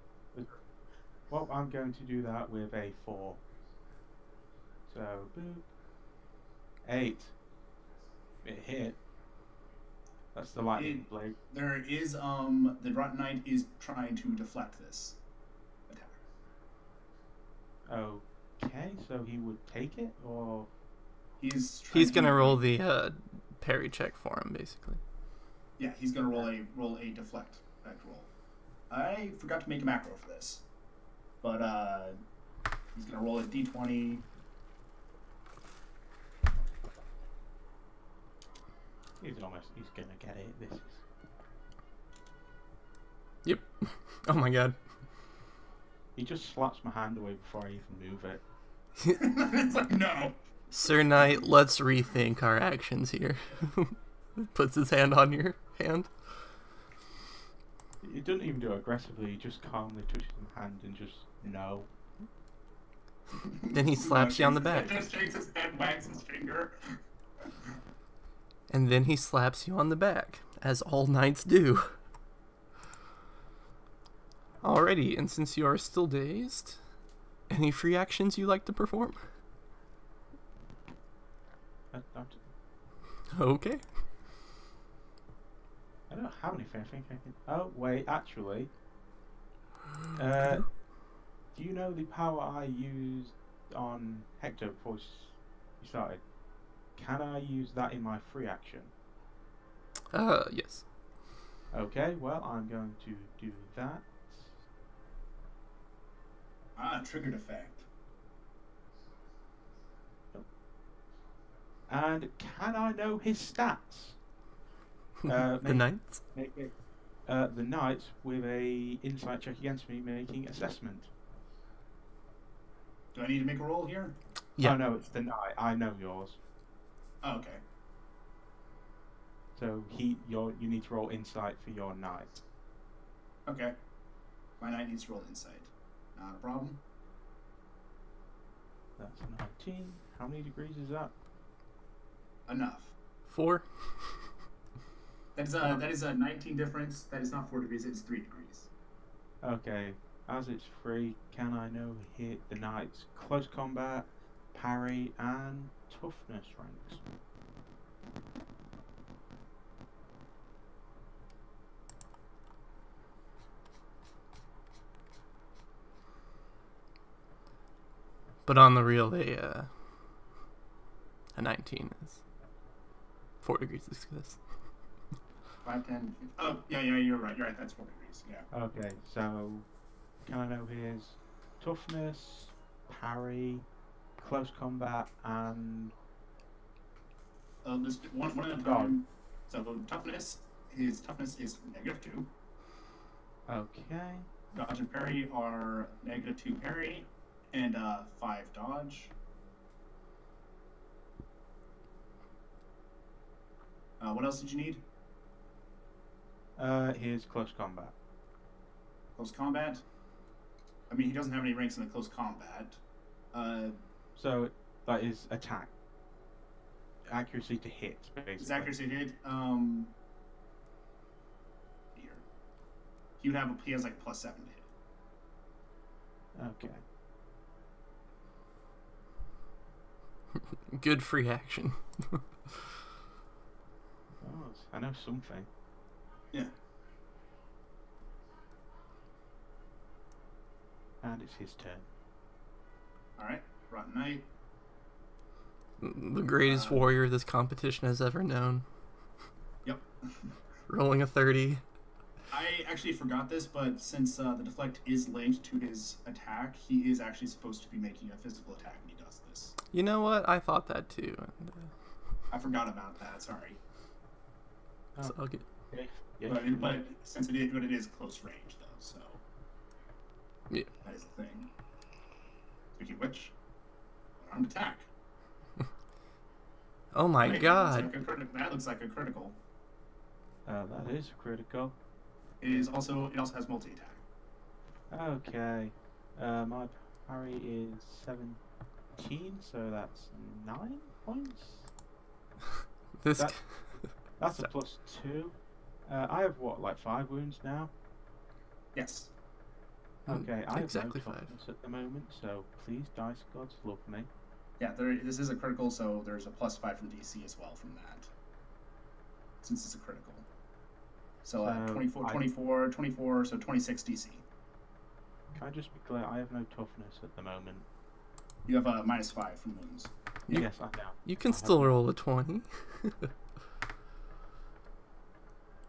Speaker 3: Well, I'm going to do that with a 4. So, boop. 8. It hit. That's the lightning blade.
Speaker 2: There is the Rotten Knight is trying to deflect this attack.
Speaker 3: Okay, so he would take it, or
Speaker 2: He's
Speaker 1: gonna roll the parry check for him, basically.
Speaker 2: Yeah, he's gonna roll a deflect roll. I forgot to make a macro for this, but he's gonna roll a d20.
Speaker 3: he's gonna get it. This is.
Speaker 1: Yep. Oh my god.
Speaker 3: He just slaps my hand away before I even move it.
Speaker 2: It's like no.
Speaker 1: Sir Knight, let's rethink our actions here. Puts his hand on your hand.
Speaker 3: He doesn't even do it aggressively. He just calmly touches my hand and just no.
Speaker 1: Then he slaps you on the back.
Speaker 2: Just shakes his head, wags his finger.
Speaker 1: And then he slaps you on the back, as all knights do. Alrighty, and since you are still dazed, any free actions you like to perform? Okay.
Speaker 3: I don't have anything. I think I can. Oh wait, actually. Do you know the power I used on Hector before you started? Can I use that in my free action?
Speaker 1: Yes.
Speaker 3: Okay, well I'm going to do that.
Speaker 2: Triggered effect.
Speaker 3: And can I know his stats?
Speaker 1: The knights?
Speaker 3: Make it, the knight with a insight check against me making assessment.
Speaker 2: Do I need to make a roll here?
Speaker 1: Yeah.
Speaker 3: Oh no, it's the knight. I know yours.
Speaker 2: Oh, okay.
Speaker 3: So you need to roll insight for your knight.
Speaker 2: Okay. My knight needs to roll insight. Not a problem.
Speaker 3: That's 19. How many degrees is that?
Speaker 2: Enough.
Speaker 1: 4.
Speaker 2: That is a 19 difference. That is not 4 degrees. It's 3 degrees.
Speaker 3: Okay, as it's free, can I now hit the knight's close combat, parry, and toughness ranks?
Speaker 1: But on the real, a 19 is 4 degrees of success.
Speaker 2: 5, 10. Oh, yeah, you're right. You're right. That's 4 degrees. Yeah.
Speaker 3: Okay, so can I know his toughness, parry, close combat, and
Speaker 2: Just one at a time. So toughness. His toughness is -2.
Speaker 3: okay,
Speaker 2: Dodge and parry are -2 parry, and 5 dodge. What else did you need?
Speaker 3: his close combat.
Speaker 2: Close combat. I mean, he doesn't have any ranks in the close combat.
Speaker 3: So that is attack, accuracy to hit, basically.
Speaker 2: His accuracy to hit. Here. He has like a +7 to hit.
Speaker 3: Okay.
Speaker 1: Good free action.
Speaker 3: Oh, I know something.
Speaker 2: Yeah.
Speaker 3: And it's his turn.
Speaker 2: All right. Rotten Knight.
Speaker 1: The greatest warrior this competition has ever known.
Speaker 2: Yep.
Speaker 1: Rolling a 30.
Speaker 2: I actually forgot this, but since the deflect is linked to his attack, he is actually supposed to be making a physical attack when he does this.
Speaker 1: You know what? I thought that too. And,
Speaker 2: I forgot about that. Sorry.
Speaker 1: so I'll get.
Speaker 3: Yeah.
Speaker 2: But since it is close range though, so
Speaker 1: Yeah.
Speaker 2: that is the thing. Speaking of which, unarmed attack.
Speaker 1: Oh my
Speaker 2: Right,
Speaker 1: god.
Speaker 2: that looks like a critical.
Speaker 3: That is critical.
Speaker 2: It also has multi attack.
Speaker 3: Okay. My parry is 17, so that's 9 points.
Speaker 1: This.
Speaker 3: That's a +2. I have what, like 5 wounds now?
Speaker 2: Yes.
Speaker 3: Okay, I have
Speaker 1: exactly
Speaker 3: no
Speaker 1: 5.
Speaker 3: toughness at the moment, so please, dice gods, love me.
Speaker 2: Yeah, this is a critical, so there's a +5 from DC as well from that. Since it's a critical. So 24, so 26 DC.
Speaker 3: Can I just be clear? I have no toughness at the moment.
Speaker 2: You have a -5 from wounds.
Speaker 1: You-
Speaker 3: Yes, I know.
Speaker 1: You can still roll a 20.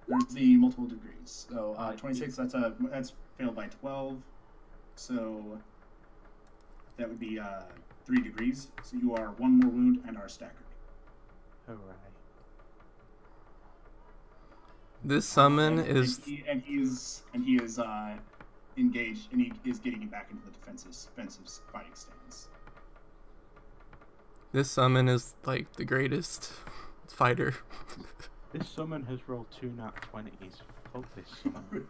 Speaker 2: There's the multiple degrees. So 26, that's failed by 12. So that would be 3 degrees. So you are 1 more wound and are staggered.
Speaker 3: Hooray.
Speaker 1: This summon is.
Speaker 2: He is engaged, and he is getting back into the defensive fighting stance.
Speaker 1: This summon is like the greatest fighter.
Speaker 3: This summon has rolled 2 nat 20s. Fuck this summon.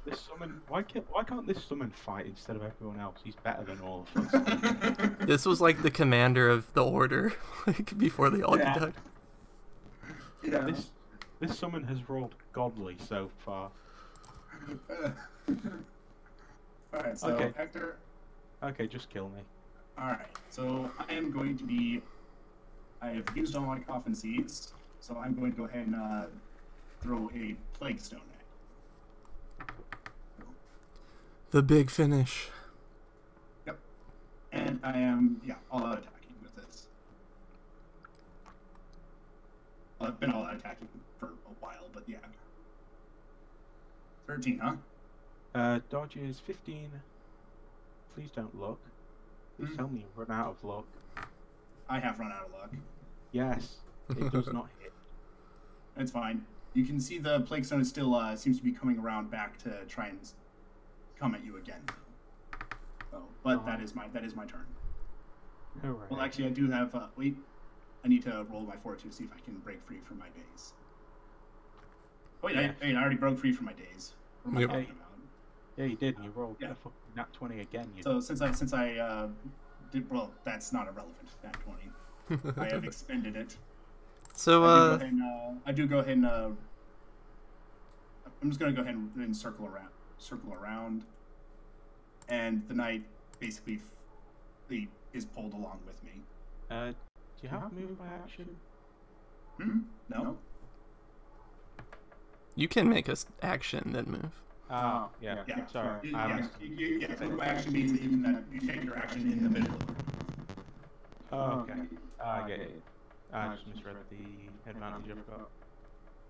Speaker 3: This summon. Why can't this summon fight instead of everyone else? He's better than all of us.
Speaker 1: This was like the commander of the order, like before they all
Speaker 2: Yeah.
Speaker 1: died.
Speaker 2: Yeah.
Speaker 3: This summon has rolled godly so far.
Speaker 2: Alright, so
Speaker 3: Okay.
Speaker 2: Hector.
Speaker 3: Okay, just kill me.
Speaker 2: Alright, so I am going to be. I have used all my coffin seeds, so I'm going to go ahead and throw a plague stone at you.
Speaker 1: The big finish.
Speaker 2: Yep. And I am, all out attacking with this. Well, I've been all out attacking for a while, but yeah. 13, huh?
Speaker 3: Dodge is 15. Please don't look. Please
Speaker 2: Hmm.
Speaker 3: tell me you run out of luck.
Speaker 2: I have run out of luck.
Speaker 3: Yes, it does not hit.
Speaker 2: It's fine. You can see the plague stone is still seems to be coming around back to try and come at you again. So, but that is my turn.
Speaker 3: Hooray.
Speaker 2: Well, actually, I do have. Wait, I need to roll my fortitude to see if I can break free from my days. Wait,
Speaker 3: Yeah.
Speaker 2: I already broke free from my days. What am I
Speaker 1: Yep.
Speaker 2: talking about?
Speaker 3: Yeah, you did. And you rolled
Speaker 2: Yeah.
Speaker 3: a fucking nat 20 again. You.
Speaker 2: So since I did, well, that's not irrelevant. Nat 20. I have expended it.
Speaker 1: So,
Speaker 2: I do go ahead and I'm just gonna go ahead and circle around, and the knight basically is pulled along with me.
Speaker 3: Do you have move by action?
Speaker 2: No.
Speaker 1: you can make a action then move.
Speaker 3: Oh, yeah.
Speaker 2: Yeah.
Speaker 3: Sorry.
Speaker 2: Move by action means that you take your action in the middle.
Speaker 3: Oh, okay. I get it. I just misread the advantage I've got.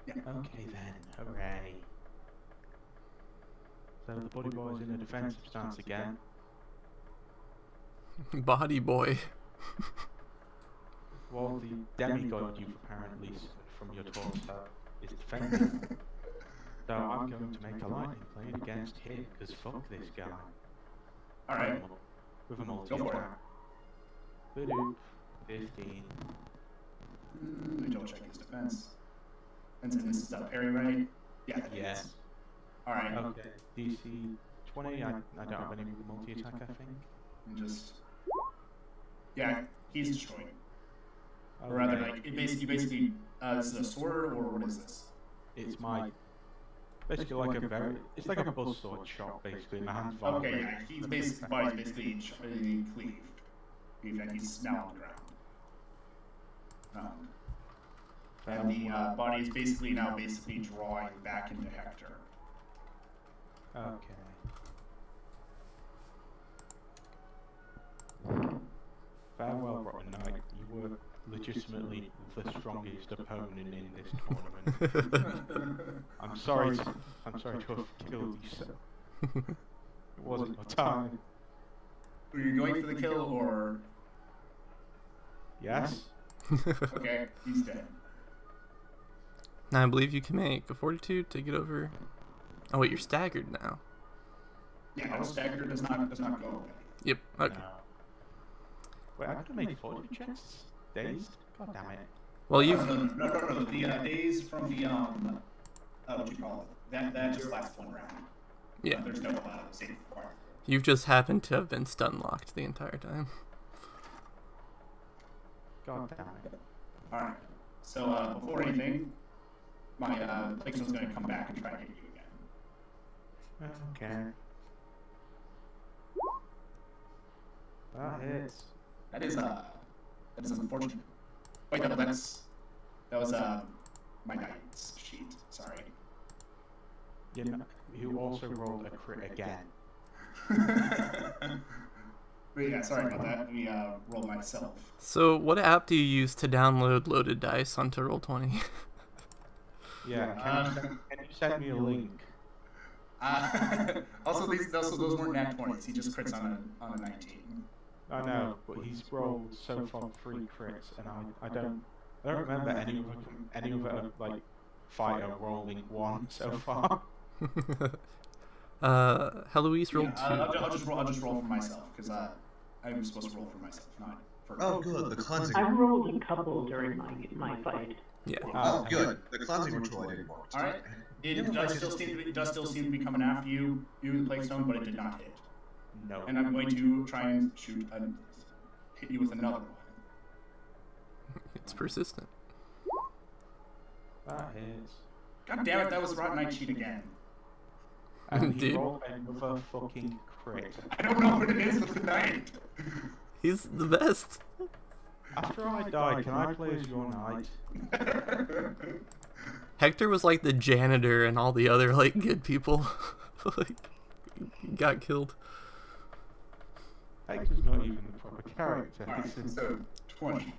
Speaker 2: Yeah.
Speaker 3: Okay then, hooray. So the body boy's in a defensive stance again.
Speaker 1: Body boy.
Speaker 3: While the demigod you've apparently from your torso is defending. So I'm going to make a lightning blade against him, because fuck this guy.
Speaker 2: Alright.
Speaker 3: With a
Speaker 2: Go for
Speaker 3: multi-attack. Badoop. 15.
Speaker 2: Let me double check his defense. And this is a parry, right? Yeah.
Speaker 3: Yes.
Speaker 2: Alright.
Speaker 3: Okay. DC 20. I don't have any multi-attack, I think.
Speaker 2: And just. Yeah, he's destroyed. Or rather, like, this is a sword, or what is this?
Speaker 3: It's my. Basically like a very. It's like a buzzsword shot, basically. My hand's
Speaker 2: Okay,
Speaker 3: vibrating.
Speaker 2: yeah, he's basically cleaved. And he's now on the ground. And the body is basically drawing back into Hector.
Speaker 3: Okay. Farewell, Rotten Knight. You were legitimately the strongest opponent in this tournament. I'm sorry to have killed you, sir. It wasn't your time.
Speaker 2: Were you going for the kill, or...?
Speaker 3: Yes?
Speaker 2: Okay, he's dead.
Speaker 1: Now I believe you can make a fortitude to get over. Oh wait, you're staggered now.
Speaker 2: Yeah, no, stagger does not go away.
Speaker 1: Yep. Okay.
Speaker 3: No. Wait, I have to make fortitude checks? Dazed? God damn it.
Speaker 1: Well, you.
Speaker 2: No. The days from the what you call it? That just lasts one round.
Speaker 1: Yeah.
Speaker 2: There's no save required.
Speaker 1: You've just happened to have been stun locked the entire time.
Speaker 3: God damn it.
Speaker 2: Alright. So before anything, my Plaxton's going to come back and try to hit you again.
Speaker 3: Okay. That hits.
Speaker 2: That is unfortunate. Wait, no, that was my knight's sheet. Sorry.
Speaker 3: You also rolled a crit again.
Speaker 2: But yeah, sorry about that. Let me roll myself.
Speaker 1: So, what app do you use to download loaded dice onto Roll20?
Speaker 3: Yeah, can you send me a link?
Speaker 2: Also, those weren't nat 20s. He just crits on a 19.
Speaker 3: I know, but he's rolled so far 3 crits, and I don't remember any other like fighter rolling 1 so far.
Speaker 1: Heloise rolled 2.
Speaker 2: I'll just roll for myself, because I'm supposed to roll for myself, not for.
Speaker 7: Oh, good. The cleansing.
Speaker 6: I rolled a couple during my fight.
Speaker 1: Yeah.
Speaker 7: Oh, good. The cleansing ritual I didn't work.
Speaker 2: All right. It does still seem to be coming after you, the Plaguestone, but it did not hit.
Speaker 3: No.
Speaker 2: And I'm going to try and hit you with another one.
Speaker 1: It's persistent.
Speaker 3: That hits.
Speaker 2: God damn it! That was Rotten Knight cheat again.
Speaker 3: And he
Speaker 1: Dude.
Speaker 3: rolled another fucking crit.
Speaker 2: I don't know what it is with the knight.
Speaker 1: He's the best.
Speaker 3: After I die, can I play as your knight?
Speaker 1: Hector was like the janitor and all the other like good people like got killed.
Speaker 3: Hector's not even the proper character.
Speaker 2: All right, so 20.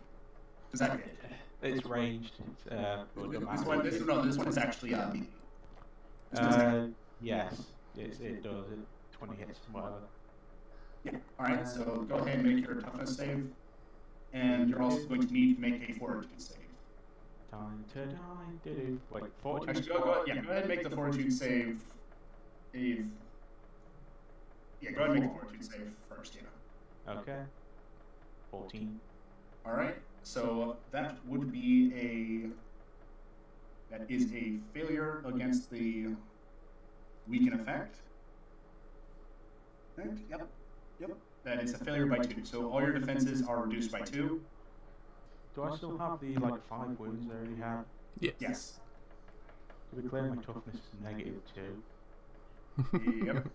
Speaker 2: Does that hit?
Speaker 3: It's ranged.
Speaker 2: This one is actually me.
Speaker 3: Yes, it does. 20 hits, whatever.
Speaker 2: Yeah. All right. So go ahead and make your toughness save, and you're also going to need to make a fortitude save.
Speaker 3: Time to die. Wait, fortitude.
Speaker 2: Actually, go ahead and make the fortitude save. Yeah, go ahead and make the fortitude save first. Yeah.
Speaker 3: Okay. 14.
Speaker 2: All right. So that would be that is a failure against the weaken effect. Right? Yep. That is a failure by 2. So all your defenses are reduced by 2.
Speaker 3: Do I still have the like 5 wounds I already had?
Speaker 1: Yes.
Speaker 2: Yes.
Speaker 3: To be clear, my toughness is -2.
Speaker 2: Yep.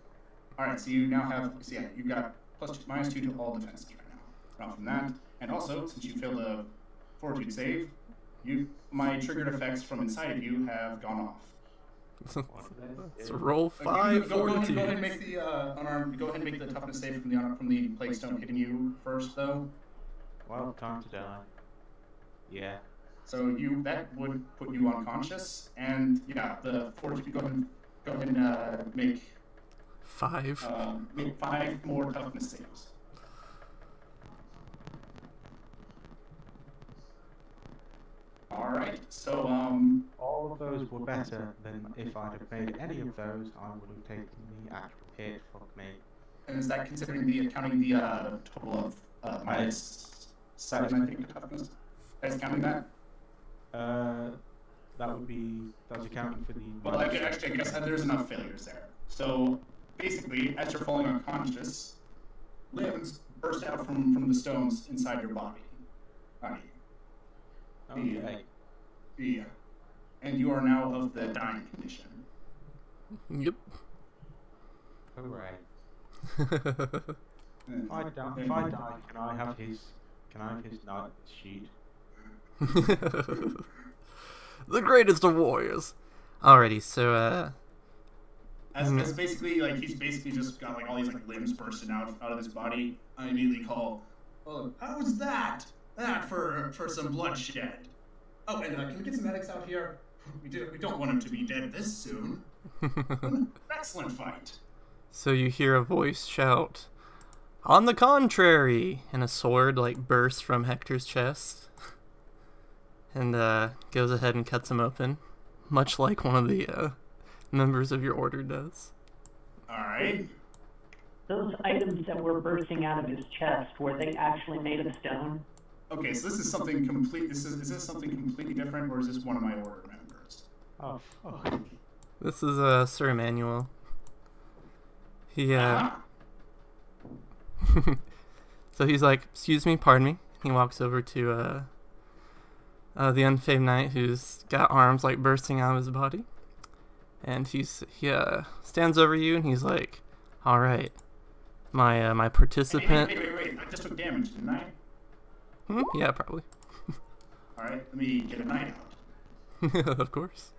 Speaker 2: All right. So you now have. So yeah, you've got +2 to all defenses right now. Not from that, and also since you failed a fortitude save, my triggered effects from inside of you have gone off.
Speaker 1: Let's roll 5
Speaker 2: Go ahead
Speaker 1: fortitude.
Speaker 2: and make the unarmed. Go ahead and make the toughness save from the plague stone hitting you first, though.
Speaker 3: Well, time to die. Yeah.
Speaker 2: So that would put you unconscious, and yeah, the fortitude. Go ahead and make
Speaker 1: 5.
Speaker 2: 5 more toughness saves. All right. So
Speaker 3: All of those were better than if I'd have made any of those. I would have taken the actual hit. Fuck me.
Speaker 2: and is that considering counting the total of -7, I think, the toughness? Is counting that?
Speaker 3: That's accounting for the.
Speaker 2: Well, I guess there's enough failures there. So basically, as you're falling unconscious, limbs burst out from the stones inside your body.
Speaker 3: Okay.
Speaker 2: Yeah. And you are now of the dying condition.
Speaker 1: Yep.
Speaker 3: Alright. If I die, can I have his night sheet?
Speaker 1: The greatest of warriors. Alrighty, so
Speaker 2: As basically he's basically just got all these limbs bursting out of his body. I immediately call, "Oh, how was that? That for some bloodshed." Oh, and can we get some medics out here? We don't want him to be dead this soon. Excellent fight.
Speaker 1: so you hear a voice shout, "On the contrary!" and a sword bursts from Hector's chest and goes ahead and cuts him open, much like one of the members of your order does.
Speaker 2: All right.
Speaker 6: Those items that were bursting out of his chest, were they actually made of stone?
Speaker 2: Okay, so this is something complete. Is this something completely different, or is this one of my order members?
Speaker 3: Oh fuck.
Speaker 1: This is Sir Emmanuel. He so he's like, "Excuse me, pardon me." He walks over to the Unfamed Knight, who's got arms bursting out of his body, and he stands over you and he's like, "All right, my participant."
Speaker 2: Wait! I just took damage, didn't I?
Speaker 1: Yeah, probably.
Speaker 2: All right, let me get a knight out.
Speaker 1: Of course.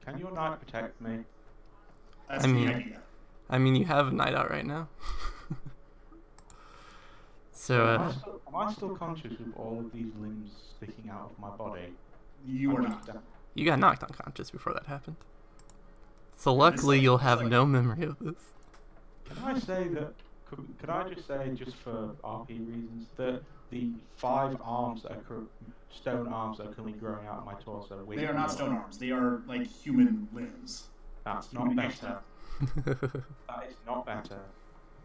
Speaker 3: Can your knight protect me?
Speaker 2: That's
Speaker 1: I
Speaker 2: the
Speaker 1: mean-
Speaker 2: idea.
Speaker 1: I mean, you have a knight out right now. So
Speaker 3: Am I still conscious with all of these limbs sticking out of my body?
Speaker 2: You are not.
Speaker 1: you got knocked unconscious before that happened. So luckily, you'll have no memory of this.
Speaker 3: Can I say that? Could I just say, just for RP reasons, that the 5 arms that are stone arms that are currently growing out of my torso?
Speaker 2: They are not stone arms. They are human limbs.
Speaker 3: That's not better. That is not better.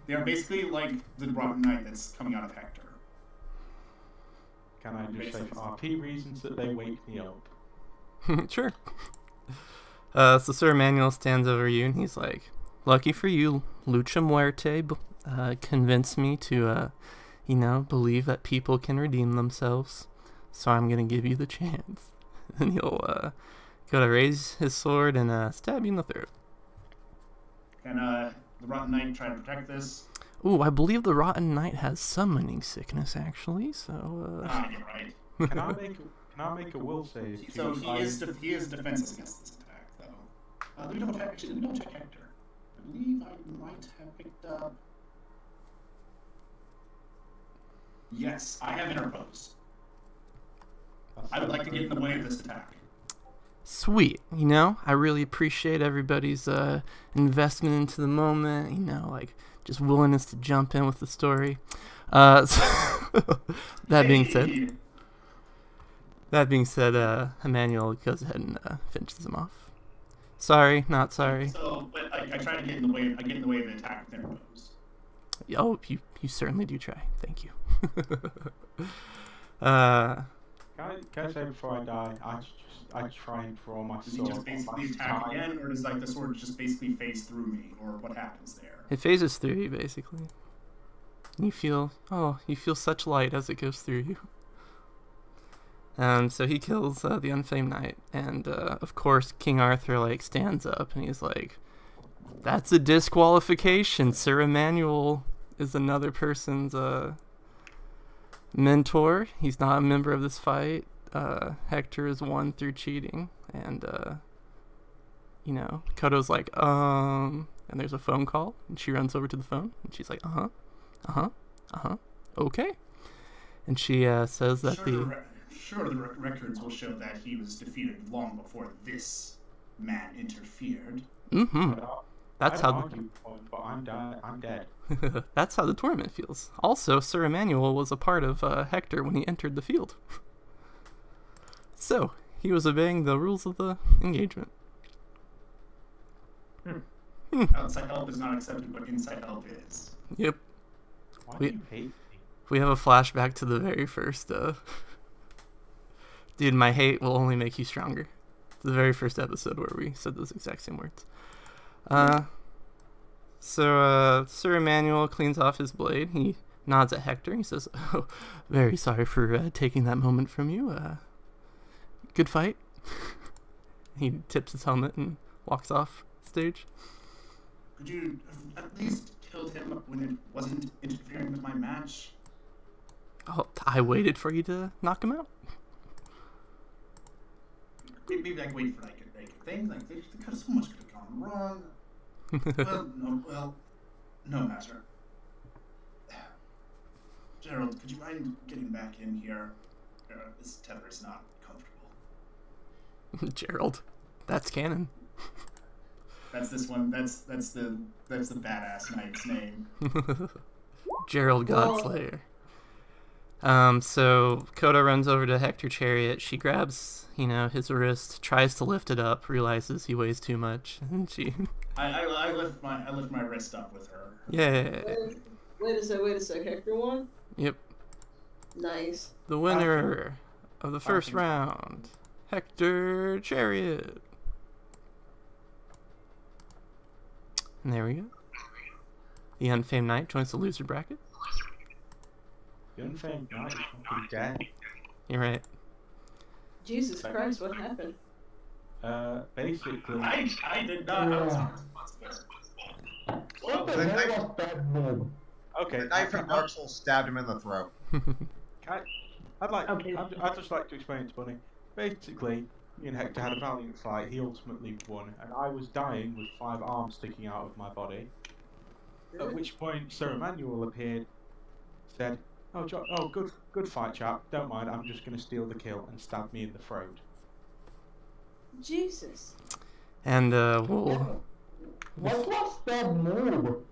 Speaker 2: They are basically the rotten knight that's coming out of Hector.
Speaker 3: Can I just say for RP reasons that they wake me up?
Speaker 1: Sure. So Sir Emmanuel stands over you and he's like, "Lucky for you, Lucha Muerte convinced me to, believe that people can redeem themselves. So I'm gonna give you the chance." And he'll go to raise his sword and stab you in the throat.
Speaker 2: Can the rotten knight try to protect this?
Speaker 1: Ooh, I believe the Rotten Knight has summoning sickness, actually. So.
Speaker 2: You're right.
Speaker 3: Can I make a will save?
Speaker 2: So he is defenseless against this attack, though. Let me double check. Actually, let me double check Hector. I believe I might have picked up. Yes, I have interposed. I would like to get in the way of this attack.
Speaker 1: Sweet, I really appreciate everybody's investment into the moment, just willingness to jump in with the story. That being said, Emmanuel goes ahead and finishes him off. Sorry, not sorry.
Speaker 2: So, but I try to get in the way. I get in the way of the attack with interpose.
Speaker 1: Oh, you certainly do try. Thank you.
Speaker 3: Can I say before I die, I try and draw my
Speaker 2: Does he
Speaker 3: sword.
Speaker 2: just basically attack again, or does the sword just basically phase through me, or what happens there?
Speaker 1: It phases through you, basically. And you feel such light as it goes through you. So he kills the Unfamed Knight, and of course King Arthur like stands up and he's like, "That's a disqualification. Sir Emmanuel is another person's mentor. He's not a member of this fight. Hector is won through cheating." And Koto's like, and there's a phone call, and she runs over to the phone, and she's like, okay. And she says that
Speaker 2: Sure, the records will show that he was defeated long before this man interfered.
Speaker 1: Mm-hmm. That's how.
Speaker 3: But I'm dead.
Speaker 1: That's how the tournament feels. Also, Sir Emmanuel was a part of Hector when he entered the field. So, he was obeying the rules of the engagement.
Speaker 2: Outside help is not accepted, but inside help is.
Speaker 1: Yep.
Speaker 3: Why do you hate me?
Speaker 1: We have a flashback to the very first... Dude, my hate will only make you stronger. The very first episode where we said those exact same words. So Sir Emmanuel cleans off his blade. He nods at Hector. He says, "Oh, very sorry for taking that moment from you. Good fight." He tips his helmet and walks off stage.
Speaker 2: Could you have at least killed him when it wasn't interfering with my match?
Speaker 1: Oh, I waited for you to knock him out.
Speaker 2: Maybe I wait for like a thing. Like so much could have gone wrong. No matter. Gerald, could you mind getting back in here? This tether is not comfortable.
Speaker 1: Gerald, that's canon.
Speaker 2: That's this one. That's the badass knight's name.
Speaker 1: Gerald Godslayer. So Koda runs over to Hector Chariot. She grabs, his wrist, tries to lift it up, realizes he weighs too much, and she.
Speaker 2: I lift my wrist up with her.
Speaker 1: Yeah.
Speaker 8: Wait a sec. Hector won?
Speaker 1: Yep.
Speaker 8: Nice.
Speaker 1: The winner of the first round, Hector Chariot. And there we go. The Unfamed Knight joins the loser bracket.
Speaker 3: The Unfamed Knight is fucking dead.
Speaker 1: You're right.
Speaker 8: Jesus Christ, what happened?
Speaker 3: Basically...
Speaker 2: I did not.
Speaker 4: What the hell was that move?
Speaker 3: Okay.
Speaker 7: The knight from Dark Souls stabbed him in the throat.
Speaker 3: I'd just like to explain it to Bunny. Basically, me and Hector had a valiant fight. He ultimately won, and I was dying with 5 arms sticking out of my body. At which point, Sir Emmanuel appeared, said, "Oh, good fight, chap. Don't mind. I'm just going to steal the kill," and stabbed me in the throat.
Speaker 8: Jesus.
Speaker 1: And
Speaker 4: What was that move?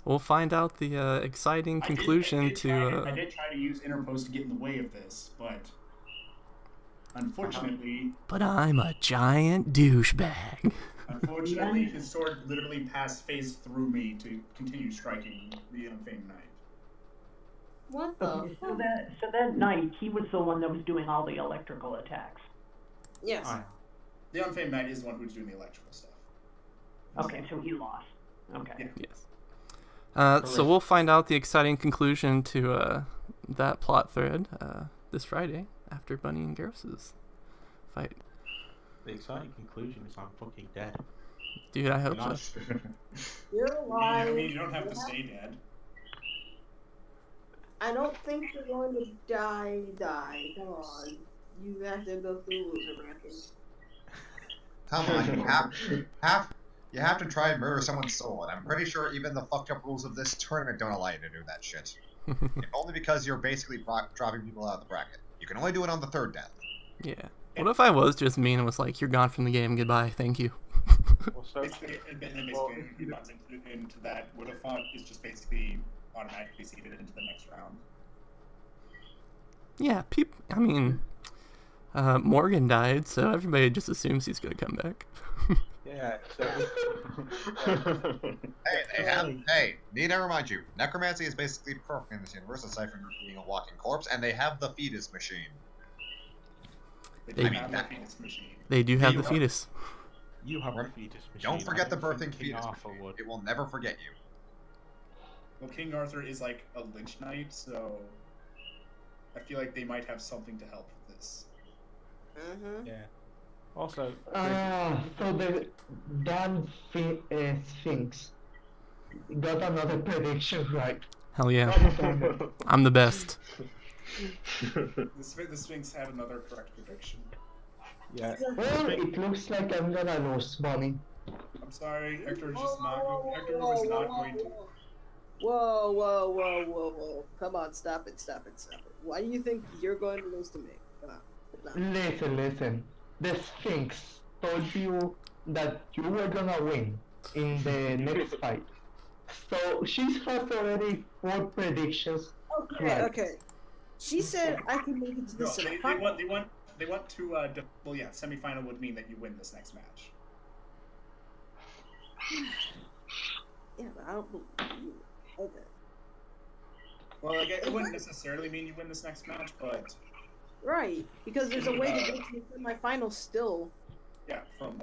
Speaker 1: we'll find out the exciting conclusion
Speaker 2: I did try to use interpose to get in the way of this, but unfortunately.
Speaker 1: But I'm a giant douchebag.
Speaker 2: Unfortunately, his sword literally phased through me to continue striking the Unfamed Knight.
Speaker 8: What the?
Speaker 6: So that night, he was the one that was doing all the electrical attacks.
Speaker 8: Yes.
Speaker 2: The Unfamed Knight is the one who's doing the electrical stuff.
Speaker 6: Okay, so he lost. Okay.
Speaker 2: Yeah.
Speaker 1: Yes. So we'll find out the exciting conclusion to that plot thread this Friday after Bunny and Garrus's fight.
Speaker 3: The exciting conclusion is I'm fucking dead.
Speaker 1: Dude, I hope so.
Speaker 8: You're alive.
Speaker 2: You don't have to stay dead.
Speaker 8: I don't think you're going to die. Come on. You have to go through loser brackets.
Speaker 7: Come on, you have to try and murder someone's soul, and I'm pretty sure even the fucked up rules of this tournament don't allow you to do that shit. Only because you're basically dropping people out of the bracket. You can only do it on the 3rd death.
Speaker 1: Yeah. What if I was just mean and was like, "You're gone from the game, goodbye, thank you."
Speaker 2: Basically, into that, would have fought is just basically automatically seeded into the next round.
Speaker 1: Yeah, Morgan died, so everybody just assumes he's gonna come back.
Speaker 3: Yeah, so...
Speaker 7: Hey, need I remind you, necromancy is basically perfect in this universe, aside from being a walking corpse, and they have the fetus machine.
Speaker 1: They
Speaker 2: have the fetus machine.
Speaker 1: They do have the fetus.
Speaker 3: You have a fetus machine.
Speaker 7: Don't forget the birthing fetus
Speaker 3: Arthur
Speaker 7: machine.
Speaker 3: would.
Speaker 7: It will never forget you.
Speaker 2: Well, King Arthur is like a Lynch Knight, so I feel like they might have something to help with this.
Speaker 8: Mm-hmm.
Speaker 3: Yeah. Also,
Speaker 4: So the damn Sphinx got another prediction right.
Speaker 1: Hell yeah.
Speaker 4: God,
Speaker 1: I'm the best.
Speaker 2: The Sphinx had another correct prediction.
Speaker 3: yeah.
Speaker 4: well, it looks like I'm gonna lose money.
Speaker 2: I'm sorry, Hector is just not going. Hector was not going to.
Speaker 8: Whoa. Come on, stop it. Why do you think you're going to lose to me? Come on.
Speaker 4: Listen. The Sphinx told you that you were gonna win in the next fight. So she has already 4 predictions.
Speaker 8: Okay. She said I can make it to the
Speaker 2: No,
Speaker 8: semifinal.
Speaker 2: they want to. Well, yeah, semifinal would mean that you win this next match.
Speaker 8: Yeah, but I don't believe you. Okay.
Speaker 2: Well, like, it wouldn't necessarily mean you win this next match, but
Speaker 8: Right, because there's a way to get to the semifinal still.
Speaker 2: yeah, from